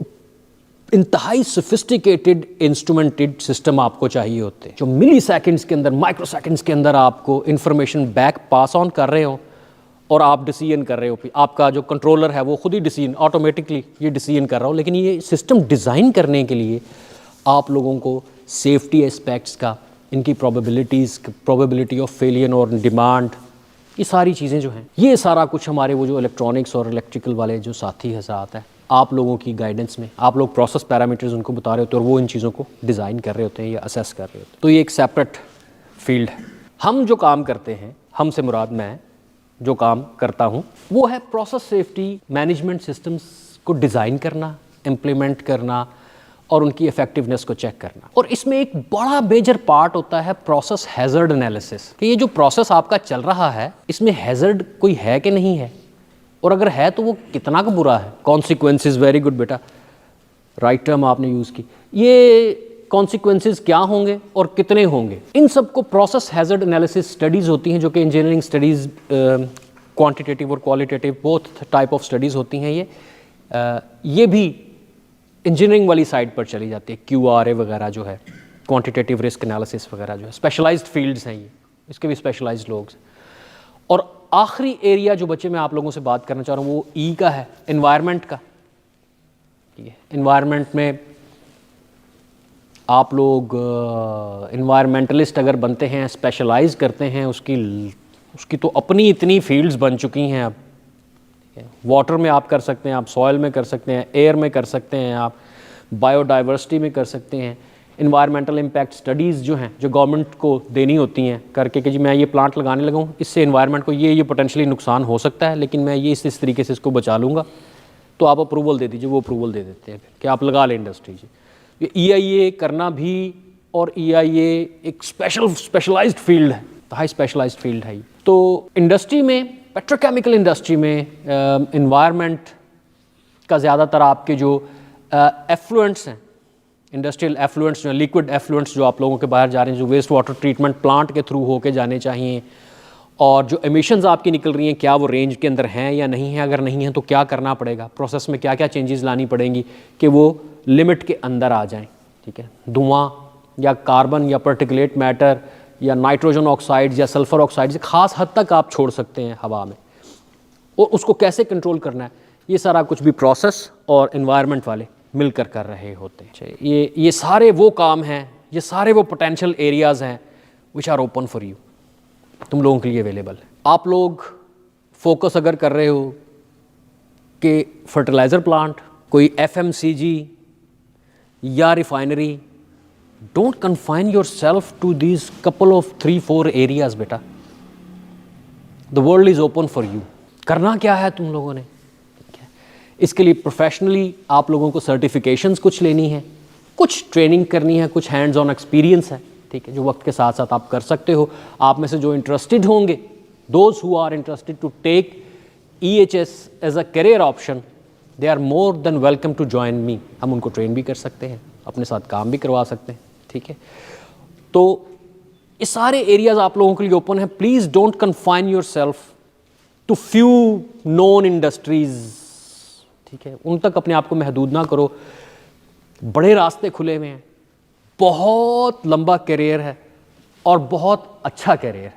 इंतहाई सोफिस्टिकेटेड इंस्ट्रूमेंटेड सिस्टम आपको चाहिए होते हैं जो मिली सेकेंड्स के अंदर, माइक्रो सेकेंड्स के अंदर आपको इंफॉर्मेशन बैक पास ऑन कर रहे हो और आप डिसीजन कर रहे हो। आपका जो कंट्रोलर है वो खुद ही डिसीजन ऑटोमेटिकली ये डिसीजन कर रहा हो। लेकिन ये सिस्टम डिज़ाइन करने के लिए आप लोगों को सेफ्टी एस्पेक्ट्स का, इनकी प्रोबेबिलिटीज़, प्रोबेबिलिटी ऑफ फेलियर और डिमांड, ये सारी चीज़ें जो हैं, ये सारा कुछ हमारे वो जो इलेक्ट्रॉनिक्स और इलेक्ट्रिकल वाले जो साथी हज़रात हैं, आप लोगों की गाइडेंस में आप लोग प्रोसेस पैरामीटर्स उनको बता रहे होते हैं और वो इन चीज़ों को डिज़ाइन कर रहे होते हैं या असेस कर रहे होते हैं। तो ये एक सेपरेट फील्ड है। हम जो काम करते हैं, हमसे मुराद मैं जो काम करता हूँ वो है प्रोसेस सेफ्टी मैनेजमेंट सिस्टम्स को डिज़ाइन करना, इम्प्लीमेंट करना और उनकी इफेक्टिवनेस को चेक करना। और इसमें एक बड़ा मेजर पार्ट होता है प्रोसेस हैज़र्ड एनालिसिस, कि ये जो प्रोसेस आपका चल रहा है इसमें हैज़र्ड कोई है कि नहीं है, और अगर है तो वो कितना का बुरा है। कॉन्सिक्वेंसेस, वेरी गुड बेटा, राइट टर्म आपने यूज़ की। ये कॉन्सिक्वेंसेस क्या होंगे और कितने होंगे, इन सब को प्रोसेस हैज़र्ड एनालिसिस स्टडीज़ होती हैं जो कि इंजीनियरिंग स्टडीज़, क्वांटिटेटिव और qualitative both type of studies होती हैं। ये भी इंजीनियरिंग वाली साइड पर चली जाती है। QRA वगैरह जो है, क्वांटिटेटिव रिस्क एनालिसिस वगैरह जो है, स्पेशलाइज्ड फील्ड्स हैं ये, इसके भी स्पेशलाइज्ड लोग हैं। और आखिरी एरिया जो बच्चे मैं आप लोगों से बात करना चाह रहा हूँ वो E का है, एनवायरनमेंट का। ठीक है, एनवायरनमेंट में आप लोग एनवायरमेंटलिस्ट अगर बनते हैं, स्पेशलाइज करते हैं, उसकी तो अपनी इतनी फील्ड्स बन चुकी हैं। अब वाटर में आप कर सकते हैं, आप सॉइल में कर सकते हैं, एयर में कर सकते हैं, आप बायोडाइवर्सिटी में कर सकते हैं। इन्वायरमेंटल इम्पैक्ट स्टडीज़ जो हैं, जो गवर्नमेंट को देनी होती हैं करके कि जी मैं ये प्लांट लगाने लगा हूँ, इससे इन्वायरमेंट को ये पोटेंशली नुकसान हो सकता है, लेकिन मैं ये इस तरीके से इसको बचा लूँगा, तो आप अप्रूवल दे दीजिए। वो अप्रूवल दे देते हैं कि आप लगा लें इंडस्ट्री जी। ये EIA करना भी, और EIA एक स्पेशलाइज्ड फील्ड है, हाई स्पेशलाइज्ड फील्ड है। तो इंडस्ट्री में, पेट्रोकेमिकल इंडस्ट्री में एनवायरनमेंट का ज़्यादातर आपके जो एफ्लुएंट्स हैं, इंडस्ट्रियल एफ्लुएंट्स जो लिक्विड एफ्लुएंट्स जो आप लोगों के बाहर जा रहे हैं, जो वेस्ट वाटर ट्रीटमेंट प्लांट के थ्रू होके जाने चाहिए, और जो एमिशंस आपकी निकल रही हैं क्या वो रेंज के अंदर हैं या नहीं है, अगर नहीं है तो क्या करना पड़ेगा, प्रोसेस में क्या क्या चेंजेस लानी पड़ेंगी कि वो लिमिट के अंदर आ जाएं। ठीक है, धुआं या कार्बन या पर्टिकुलेट मैटर या नाइट्रोजन ऑक्साइड्स या सल्फर ऑक्साइड्स ख़ास हद तक आप छोड़ सकते हैं हवा में, और उसको कैसे कंट्रोल करना है, ये सारा कुछ भी प्रोसेस और एनवायरनमेंट वाले मिलकर कर रहे होते हैं। ये सारे वो काम हैं, ये सारे वो पोटेंशियल एरियाज़ हैं which are open for you, तुम लोगों के लिए अवेलेबल है। आप लोग फोकस अगर कर रहे हो कि फर्टिलाइज़र प्लांट, कोई FMCG या refinery, don't confine yourself to these couple of 3-4 areas बेटा, the world is open for you. करना क्या है तुम लोगों ने, ठीक है? इसके लिए प्रोफेशनली आप लोगों को सर्टिफिकेशंस कुछ लेनी है, कुछ ट्रेनिंग करनी है, कुछ हैंड्स ऑन एक्सपीरियंस है, ठीक है, जो वक्त के साथ साथ आप कर सकते हो। आप में से जो इंटरेस्टेड होंगे, those who are interested to take EHS as a career option, they are more than welcome to join me. हम उनको ट्रेन भी कर सकते हैं, अपने साथ काम भी करवा सकते हैं, ठीक है। तो ये सारे एरियाज आप लोगों के लिए ओपन है। Please don't confine yourself to few known industries, ठीक है, उन तक अपने आप को महदूद ना करो। बड़े रास्ते खुले हुए हैं, बहुत लंबा करियर है और बहुत अच्छा करियर है,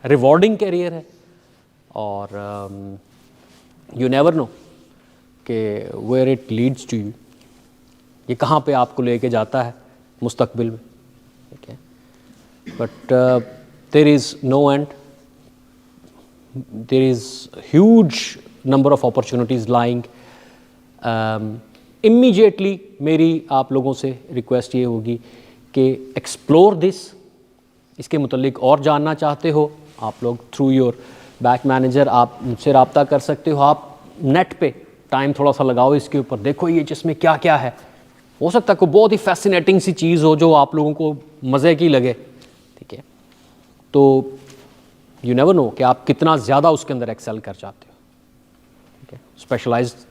रिवॉर्डिंग करियर है, और यू नेवर नो कि where it leads to you, ये कहाँ पे आपको लेके जाता है मुस्तकबिल में, ठीक है। But there is no end, there is huge number of opportunities lying. Immediately मेरी आप लोगों से रिक्वेस्ट ये होगी कि एक्सप्लोर दिस, इसके मुतल्लिक और जानना चाहते हो आप लोग थ्रू योर बैक मैनेजर आप मुझसे रब्ता कर सकते हो। आप नेट पे टाइम थोड़ा सा लगाओ इसके ऊपर, देखो ये जिसमें क्या क्या है, हो सकता है कोई बहुत ही फैसिनेटिंग सी चीज़ हो जो आप लोगों को मज़े की लगे, ठीक है। तो यू नेवर नो कि आप कितना ज़्यादा उसके अंदर एक्सेल कर जाते हो, ठीक है, स्पेशलाइज्ड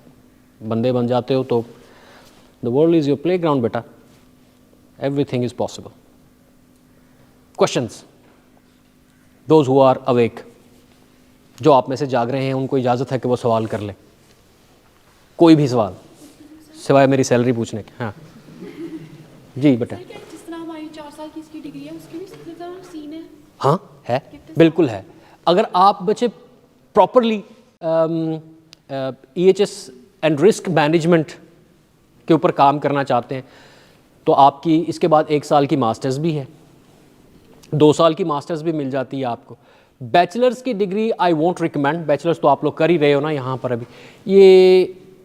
बंदे बन जाते हो। तो the world is your playground बेटा, everything is possible. Questions, those who are awake, जो आप में से जाग रहे हैं उनको इजाज़त है कि वो सवाल कर लें, कोई भी सवाल। सिवाय मेरी सैलरी पूछने के। हाँ जी बेटा। सर क्या जिस तरह हमारी 4 साल की इसकी डिग्री है उसकी भी इसी तरह सीन है? हाँ है, बिल्कुल है। अगर आप बच्चे properly EHS and risk management के ऊपर काम करना चाहते हैं तो आपकी इसके बाद 1 साल की मास्टर्स भी है, 2 साल की मास्टर्स भी मिल जाती है आपको। बैचलर्स की degree I won't recommend, bachelors तो आप लोग कर ही रहे हो ना यहाँ पर अभी,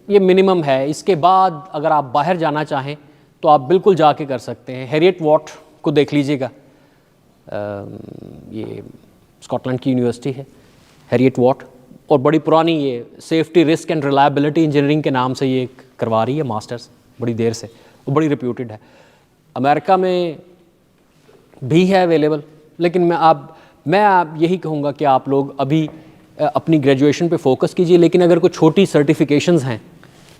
ये मिनिमम है। इसके बाद अगर आप बाहर जाना चाहें तो आप बिल्कुल जाके कर सकते हैं। हैरियट वॉट को देख लीजिएगा, ये स्कॉटलैंड की यूनिवर्सिटी है हैरियट वॉट, और बड़ी पुरानी ये safety risk and reliability engineering के नाम से ये करवा रही है मास्टर्स बड़ी देर से, वो बड़ी रिप्यूटेड है। अमेरिका में भी है अवेलेबल, लेकिन मैं आप यही कहूँगा कि आप लोग अभी अपनी ग्रेजुएशन पे फोकस कीजिए। लेकिन अगर कोई छोटी सर्टिफिकेशंस हैं,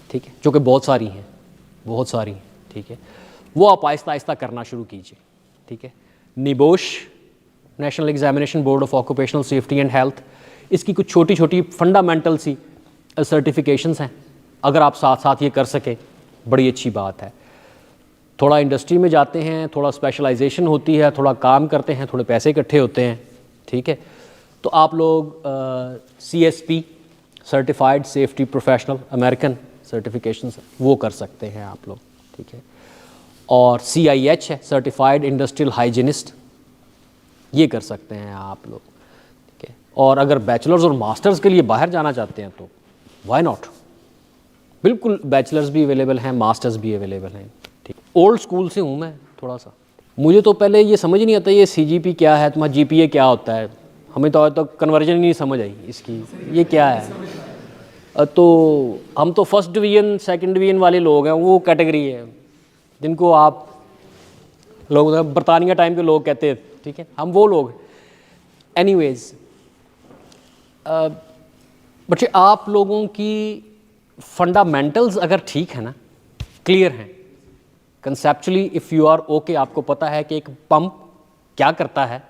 ठीक है, जो कि बहुत सारी हैं, ठीक है, वो आप आहिस्ता आहिस्ता करना शुरू कीजिए, ठीक है। NEBOSH, national examination board of occupational safety and health, इसकी कुछ छोटी छोटी फंडामेंटल सी सर्टिफिकेशंस हैं, अगर आप साथ साथ ये कर सकें बड़ी अच्छी बात है। थोड़ा इंडस्ट्री में जाते हैं, थोड़ा स्पेशलाइजेशन होती है, थोड़ा काम करते हैं, थोड़े पैसे इकट्ठे होते हैं, ठीक है, तो आप लोग CSP certified safety professional American certifications वो कर सकते हैं आप लोग, ठीक है। और CIH है सर्टिफाइड इंडस्ट्रियल हाइजीनिस्ट, ये कर सकते हैं आप लोग, ठीक है। और अगर बैचलर्स और मास्टर्स के लिए बाहर जाना चाहते हैं तो व्हाई नॉट, बिल्कुल बैचलर्स भी अवेलेबल हैं, मास्टर्स भी अवेलेबल हैं, ठीक। ओल्ड स्कूल से हूँ मैं थोड़ा सा, मुझे तो पहले ये समझ नहीं आता ये CGP क्या है, तुम्हारा GPA क्या होता है, हमें तो कन्वर्जन ही नहीं समझ आई इसकी, ये क्या है। तो हम तो फर्स्ट डिवीज़न सेकंड डिवीज़न वाले लोग हैं, वो कैटेगरी है जिनको आप लोग बरतानिया टाइम के लोग कहते हैं, ठीक है, हम वो लोग। एनीवेज बच्चे आप लोगों की फंडामेंटल्स अगर ठीक है ना, क्लियर हैं conceptually, if you are okay, आपको पता है कि एक पंप क्या करता है,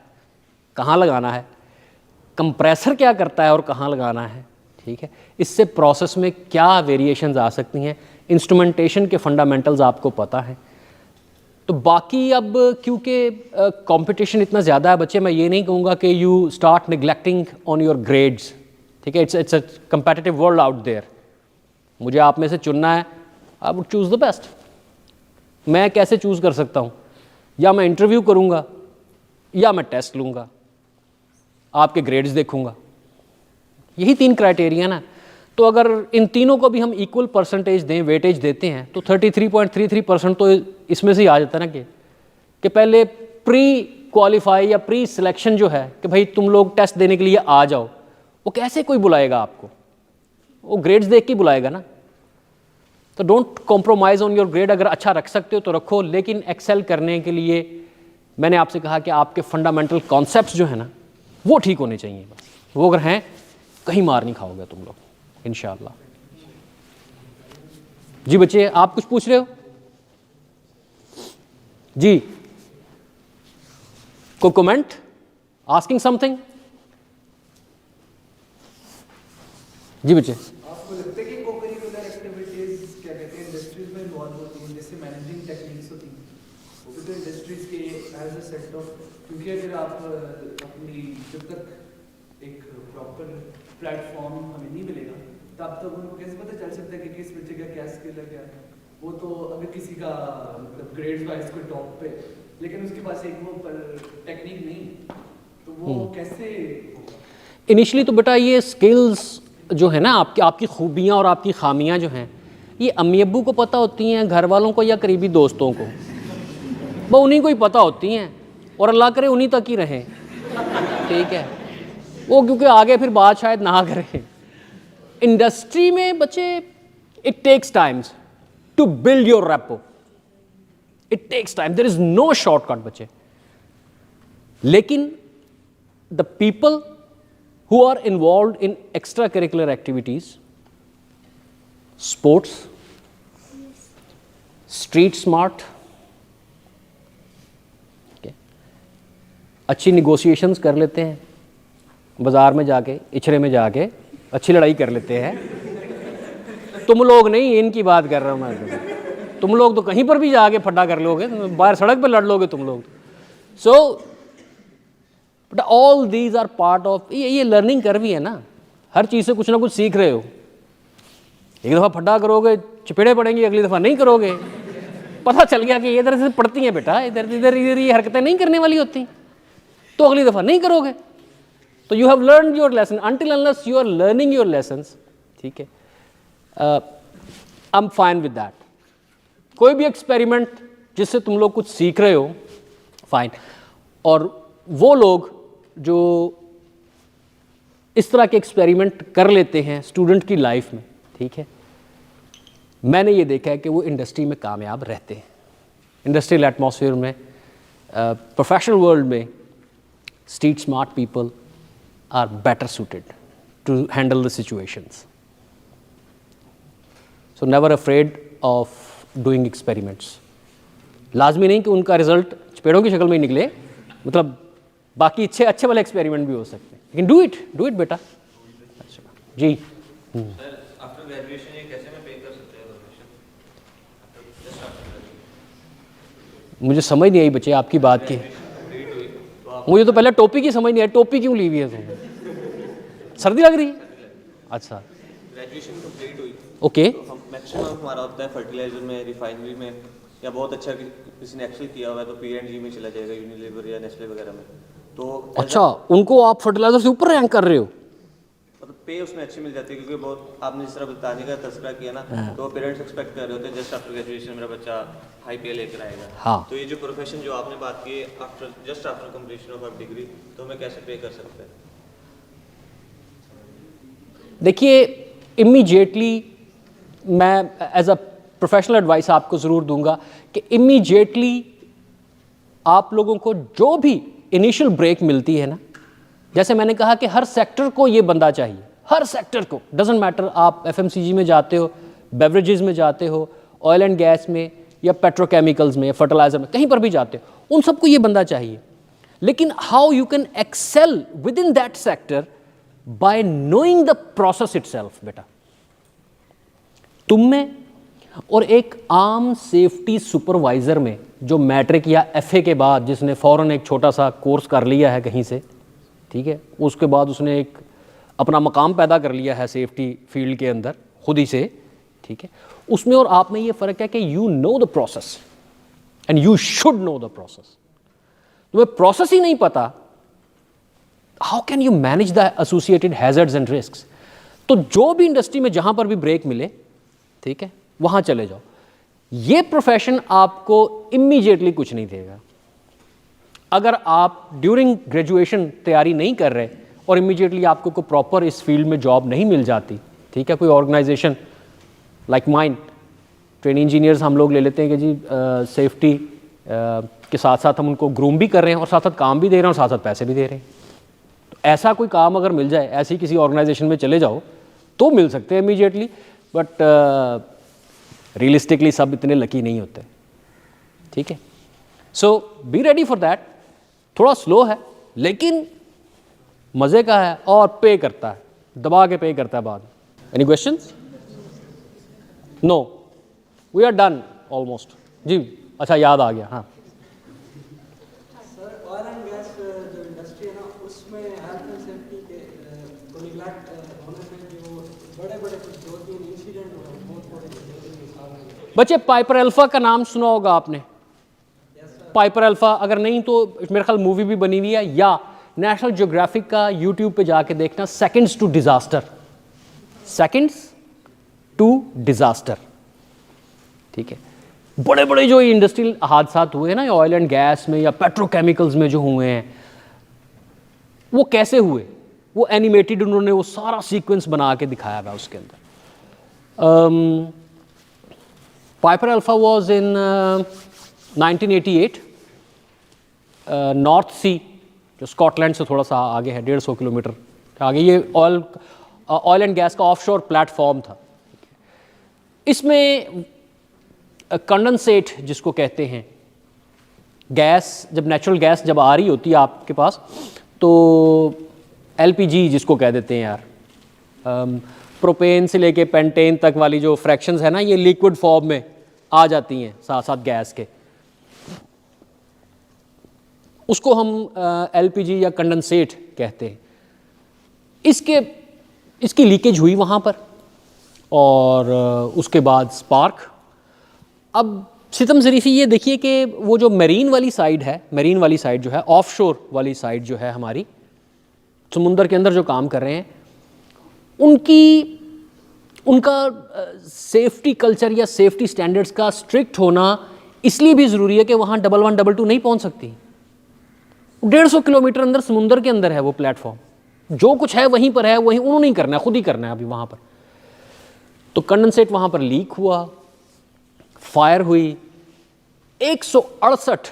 कहाँ लगाना है, कंप्रेसर क्या करता है और कहाँ लगाना है, ठीक है, इससे प्रोसेस में क्या वेरिएशंस आ सकती हैं, इंस्ट्रूमेंटेशन के फंडामेंटल्स आपको पता है। तो बाकी अब क्योंकि कंपटीशन इतना ज़्यादा है बच्चे, मैं ये नहीं कहूँगा कि you start neglecting on your grades, ठीक है, it's a competitive world out there. मुझे आप में से चुनना है, I would choose the best. मैं कैसे चूज़ कर सकता हूँ? या मैं इंटरव्यू करूँगा या मैं टेस्ट लूँगा, आपके ग्रेड्स देखूँगा, यही 3 क्राइटेरिया ना। तो अगर इन तीनों को भी हम इक्वल परसेंटेज दें, वेटेज देते हैं, तो 33.33% तो इसमें से ही आ जाता है ना कि पहले प्री क्वालिफाई या प्री सिलेक्शन जो है कि भाई तुम लोग टेस्ट देने के लिए आ जाओ, वो कैसे कोई बुलाएगा आपको? वो ग्रेड्स देख के बुलाएगा ना। तो don't compromise on your grade, अगर अच्छा रख सकते हो तो रखो, लेकिन एक्सेल करने के लिए मैंने आपसे कहा कि आपके फंडामेंटल कॉन्सेप्ट्स जो है ना वो ठीक होने चाहिए, बस वो अगर हैं कहीं मार नहीं खाओगे तुम लोग इंशाअल्लाह। जी बच्चे आप कुछ पूछ रहे हो? जी कोई कमेंट, आस्किंग समथिंग? जी बच्चे आपको लगता है कि को-करिकुलर एक्टिविटीज क्या कहते हैं इंडस्ट्रीज में इन्वॉल्व होती हैं, जैसे मैनेजिंग टेक्निक्स होती हैं, वो भी तो इंडस्ट्रीज के एज अ सेट ऑफ, क्योंकि अगर आप अपनी जब तक एक प्रॉपर प्लेटफॉर्म हमें नहीं मिलेगा तब तक उनको कैसे पता चल सकता है कि किस बच्चे का क्या स्किल है, क्या वो तो अगर किसी का मतलब ग्रेड्स वाइज को टॉप पे, लेकिन उसके पास एक वो टेक्निक नहीं, तो वो कैसे होगा? इनिशियली तो बेटा ये स्किल्स जो है ना आपकी खूबियाँ और आपकी खामियाँ जो हैं ये अम्मी अब्बू को पता होती हैं, घर वालों को या करीबी दोस्तों को, वो उन्हीं को ही पता होती हैं, और अल्लाह करे उन्हीं तक ही रहें, ठीक है, वो क्योंकि आगे फिर बात शायद ना करें। इंडस्ट्री में बच्चे it takes times to build your rapport, it takes time, there is no shortcut बच्चे, लेकिन the people who are involved in extracurricular activities, sports, street smart, okay, अच्छी negotiations कर लेते हैं, बाज़ार में जाके इचरे में जाके अच्छी लड़ाई कर लेते हैं, तुम लोग नहीं, इनकी बात कर रहा हूँ मैं। तुम लोग तो कहीं पर भी जाके फड्डा कर लोगे, बाहर सड़क पे लड़ लोगे तुम लोग। So but all these are part of, ये लर्निंग कर भी है ना, हर चीज़ से कुछ ना कुछ सीख रहे हो। एक दफ़ा फड्डा करोगे चपेड़े पड़ेंगे, अगली दफ़ा नहीं करोगे, पता चल गया कि इधर से पड़ती हैं बेटा, इधर इधर इधर ये हरकतें नहीं करने वाली होती, तो अगली दफ़ा नहीं करोगे। तो you have learn your lesson, until unless you are learning your lessons, ठीक है, I am fine with that. कोई भी एक्सपेरिमेंट जिससे तुम लोग कुछ सीख रहे हो, फाइन। और वो लोग जो इस तरह के एक्सपेरिमेंट कर लेते हैं स्टूडेंट की लाइफ में, ठीक है, मैंने ये देखा है कि वो इंडस्ट्री में कामयाब रहते हैं। इंडस्ट्रियल एटमॉस्फेयर में, प्रोफेशनल वर्ल्ड में, street smart people are better suited to handle the situations. So never afraid of doing experiments. लाजमी नहीं कि उनका रिजल्ट चपेड़ों की शक्ल में ही निकले, मतलब बाकी अच्छे वाले एक्सपेरिमेंट भी हो सकते हैं, लेकिन डू इट बेटा। अच्छा जी। सर आफ्टर ग्रेजुएशन ये कैसे मैं पे कर सकते हैं प्रोफेशन? मुझे समझ नहीं आई बच्चे आपकी बात की, मुझे तो पहले टोपी की समझ नहीं आई, टोपी क्यों ली हुई है तुमने? सर्दी लग रही है? अच्छा, ग्रेजुएशन कंप्लीट हुई ओके। तो हम मैक्सिमम हमारा होता है फर्टिलाइजर में, रिफाइनरी में, या बहुत अच्छा किसी ने एक्सेल किया हुआ है तो P&G में चला जाएगा, यूनिलीवर या नेस्ले वगैरह में। तो अच्छा, उनको आप फर्टिलाइजर से ऊपर रैंक कर रहे हो? मतलब पे उसमें अच्छी मिल जाती है, क्योंकि बहुत आपने जिस तरह बताने का तस्करा किया ना, तो पेरेंट्स एक्सपेक्ट कर रहे होते हैं जस्ट आफ्टर ग्रेजुएशन मेरा बच्चा हाई पे लेकर आएगा। हाँ। तो ये जो प्रोफेशन जो आपने बात की after just after completion of a degree, तो हमें कैसे पे कर सकते हैं? देखिए, इमीडिएटली मैं एज अ प्रोफेशनल एडवाइस आपको ज़रूर दूंगा कि इमीडिएटली आप लोगों को जो भी इनिशियल ब्रेक मिलती है ना, जैसे मैंने कहा कि हर सेक्टर को ये बंदा चाहिए, हर सेक्टर को, डजेंट मैटर आप FMCG में जाते हो, बेवरेजेस में जाते हो, ऑयल एंड गैस में, या पेट्रोकेमिकल्स में, या फर्टिलाइजर में, कहीं पर भी जाते हो, उन सबको ये बंदा चाहिए। लेकिन how you can excel within that sector by knowing the process itself. बेटा, तुम में और एक आम सेफ्टी सुपरवाइजर में, जो मैट्रिक या FA के बाद जिसने फ़ौरन एक छोटा सा कोर्स कर लिया है कहीं से, ठीक है, उसके बाद उसने एक अपना मकाम पैदा कर लिया है सेफ्टी फील्ड के अंदर खुद ही से, ठीक है, उसमें और आप में ये फ़र्क है कि you know the process and you should know the process. तुम्हें प्रोसेस ही नहीं पता, how can you manage the associated hazards and risks? तो जो भी इंडस्ट्री में जहां पर भी ब्रेक मिले, ठीक है, वहां चले जाओ। ये प्रोफेशन आपको इमीडिएटली कुछ नहीं देगा। अगर आप ड्यूरिंग ग्रेजुएशन तैयारी नहीं कर रहे और इमीडिएटली आपको कोई प्रॉपर इस फील्ड में जॉब नहीं मिल जाती, ठीक है, कोई organisation like mine, training engineers हम लोग ले लेते हैं कि जी सेफ्टी के साथ साथ हम उनको ग्रूम भी कर रहे हैं और साथ साथ काम भी दे रहे हैं और साथ साथ पैसे भी दे रहे हैं। तो ऐसा कोई काम अगर मिल जाए, ऐसी किसी ऑर्गेनाइजेशन में चले जाओ तो मिल सकते हैं इमीडिएटली, बट रियलिस्टिकली सब इतने लकी नहीं होते, ठीक है। सो बी रेडी फॉर दैट। थोड़ा स्लो है लेकिन मज़े का है और पे करता है, दबा के पे करता है बाद। Any questions? No, we are done almost. जी अच्छा, याद आ गया। हाँ सर, ऑयल एंड गैस जो इंडस्ट्री है ना, उसमें हेल्थ एंड सेफ्टी के को निगलेक्ट होने से जो बड़े कुछ 2-3 इंसिडेंट हुए, बहुत बड़े मिसाल हैं। बच्चे, पाइपर अल्फा का नाम सुना होगा आपने? पाइपर अल्फा, अगर नहीं तो मेरे ख्याल मूवी भी बनी हुई है, या नेशनल ज्योग्राफिक का यूट्यूब पे जाके देखना, seconds to disaster, seconds to disaster, ठीक है। बड़े बड़े जो इंडस्ट्रियल हादसात हुए हैं ना, ऑयल एंड गैस में या पेट्रोकेमिकल्स में जो हुए हैं, वो कैसे हुए, वो एनिमेटेड उन्होंने वो सारा सीक्वेंस बना के दिखाया हुआ उसके अंदर। Piper Alpha was in 1988, North Sea, जो स्कॉटलैंड से थोड़ा सा आगे है, 150 किलोमीटर आगे, ये ऑयल एंड गैस का ऑफशोर प्लेटफॉर्म था। इसमें कंडेंसेट जिसको कहते हैं, गैस, जब नेचुरल गैस जब आ रही होती है आपके पास, तो LPG जिसको कह देते हैं यार, प्रोपेन से लेके पेंटेन तक वाली जो फ्रैक्शंस है ना, ये लिक्विड फॉर्म में आ जाती हैं साथ साथ गैस के। उसको हम एलपीजी या कंडेंसेट कहते हैं। इसकी लीकेज हुई वहाँ पर और उसके बाद स्पार्क। अब सितम ज़रीफ़ी ये देखिए कि वो जो मरीन वाली साइड है, मरीन वाली साइड जो है, ऑफशोर वाली साइड जो है हमारी, समुंदर के अंदर जो काम कर रहे हैं, उनका सेफ्टी कल्चर या सेफ्टी स्टैंडर्ड्स का स्ट्रिक्ट होना इसलिए भी ज़रूरी है कि वहाँ 11 22 नहीं पहुँच सकती। 150 किलोमीटर अंदर समुंदर के अंदर है वो प्लेटफॉर्म, जो कुछ है वहीं पर है, वहीं उन्होंने ही करना है, खुद ही करना है अभी वहाँ पर। तो कंडेंसेट वहाँ पर लीक हुआ, फायर हुई, 168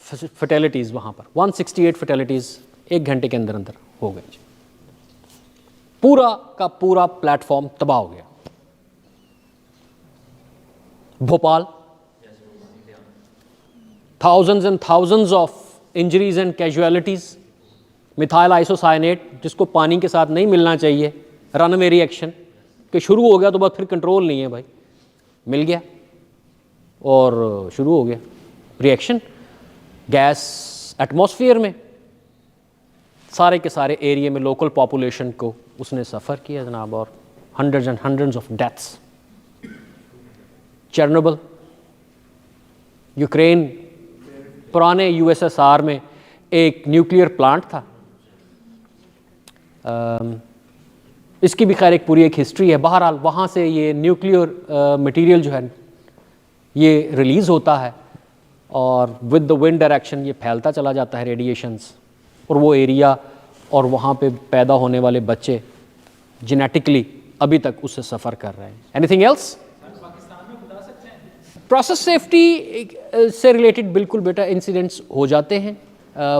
फैटेलिटीज़ वहाँ पर, 168 फैटेलिटीज़ 1 घंटे के अंदर अंदर हो गए जी। पूरा का पूरा प्लेटफॉर्म तबाह हो गया। Bhopal, thousands and thousands of injuries and casualties, methyl isocyanate जिसको पानी के साथ नहीं मिलना चाहिए, रनवे रिएक्शन कि शुरू हो गया तो बस फिर कंट्रोल नहीं है भाई, मिल गया और शुरू हो गया रिएक्शन। गैस एटमॉस्फेयर में, सारे के सारे एरिया में लोकल पॉपुलेशन को उसने सफ़र किया जनाब, और hundreds and hundreds of deaths. Chernobyl, Ukraine, पुराने यूएसएसआर में एक न्यूक्लियर प्लांट था। इसकी भी खैर एक पूरी एक हिस्ट्री है। बहरहाल वहाँ से ये न्यूक्लियर मटेरियल जो है ये रिलीज़ होता है और विद द विंड डायरेक्शन ये फैलता चला जाता है रेडिएशंस, और वो एरिया और वहाँ पे पैदा होने वाले बच्चे जेनेटिकली अभी तक उससे सफ़र कर रहे हैं। Anything else? प्रोसेस सेफ्टी से रिलेटेड बिल्कुल बेटा इंसिडेंट्स हो जाते हैं।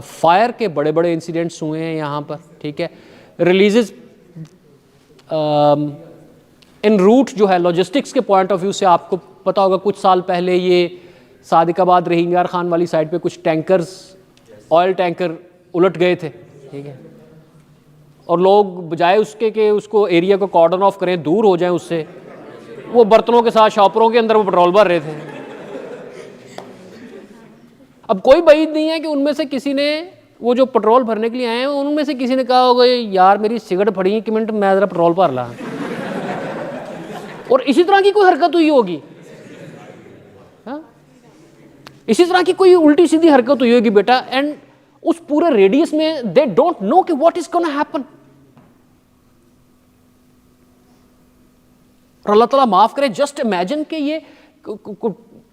फायर के बड़े बड़े इंसिडेंट्स हुए हैं यहाँ पर, ठीक है। रिलीजेस इन रूट जो है लॉजिस्टिक्स के पॉइंट ऑफ व्यू से आपको पता होगा, कुछ साल पहले ये सादिकाबाद रहीम यार खान वाली साइड पे कुछ टैंकर्स, ऑयल टैंकर उलट गए थे, ठीक है, और लोग बजाय उसके कि उसको एरिया को कॉर्डन ऑफ करें, दूर हो जाएं उससे, वो बर्तनों के साथ शॉपरों के अंदर वो पेट्रोल भर रहे थे। अब कोई बात नहीं है कि उनमें से किसी ने, वो जो पेट्रोल भरने के लिए आए हैं उनमें से किसी ने कहा होगा यार मेरी सिगरेट फड़ी है कि मिनट मैं ज़रा पेट्रोल भर ला, और इसी तरह की कोई हरकत हुई होगी, हाँ, इसी तरह की कोई उल्टी सीधी हरकत हुई होगी बेटा, एंड उस पूरे रेडियस में दे डोंट नो कि व्हाट इज गोना हैपन। और अल्लाह ताला माफ करे, जस्ट इमेजिन कि ये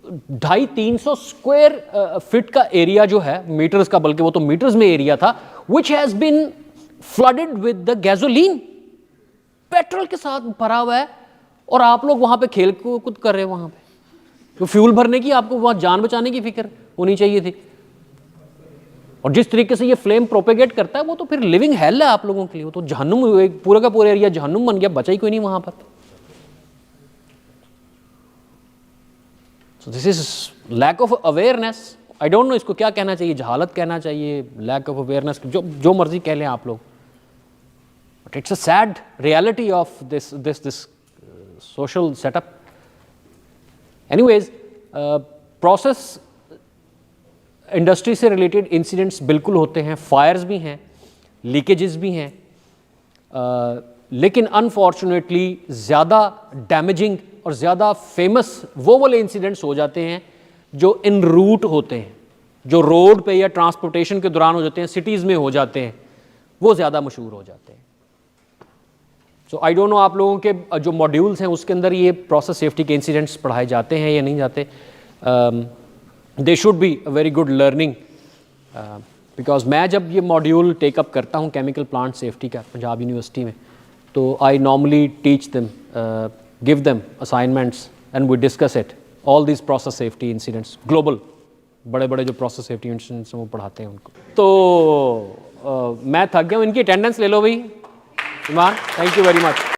250-300 स्क्वायर फीट का एरिया जो है, मीटर्स का, बल्कि वो तो मीटर्स में एरिया था, which has been flooded with the gasoline, petrol के साथ भरा हुआ है, और आप लोग वहां पे खेल कूद कर रहे हैं वहां पे, तो फ्यूल भरने की आपको वहां जान बचाने की फिक्र होनी चाहिए थी। और जिस तरीके से ये फ्लेम प्रोपेगेट करता है वो तो फिर लिविंग हेल है आप लोगों के लिए, वो तो जहन्नुम, एक पूरा का पूरा एरिया जहन्नुम बन गया, बचा ही कोई नहीं वहां पर। So this is lack of awareness. I don't know इसको क्या कहना चाहिए, जहालत कहना चाहिए, लैक ऑफ अवेयरनेस, जो मर्जी कह लें आप लोग, but it's a sad reality of this social setup. Anyways, process industry से रिलेटेड इंसिडेंट्स बिल्कुल होते हैं, फायर्स भी हैं, लीकेजेस भी हैं, लेकिन अनफॉर्चुनेटली ज़्यादा डैमेजिंग और ज़्यादा फेमस वो वाले इंसिडेंट्स हो जाते हैं जो इन रूट होते हैं, जो रोड पे या ट्रांसपोर्टेशन के दौरान हो जाते हैं, सिटीज़ में हो जाते हैं, वो ज़्यादा मशहूर हो जाते हैं। सो आई डोंट नो आप लोगों के जो मॉड्यूल्स हैं उसके अंदर ये प्रोसेस सेफ्टी के इंसिडेंट्स पढ़ाए जाते हैं या नहीं जाते। They should be a very good learning, because मैं जब ये मॉड्यूल टेकअप करता हूँ केमिकल प्लांट सेफ्टी का पंजाब यूनिवर्सिटी में, तो I normally teach them, give them assignments and we discuss it, all this process safety incidents, global बड़े बड़े जो प्रोसेस सेफ्टी इंसिडेंट्स हैं वो पढ़ाते हैं उनको। तो मैं थक गया हूँ, इनकी अटेंडेंस ले लो भाई ईमान, थैंक यू वेरी मच।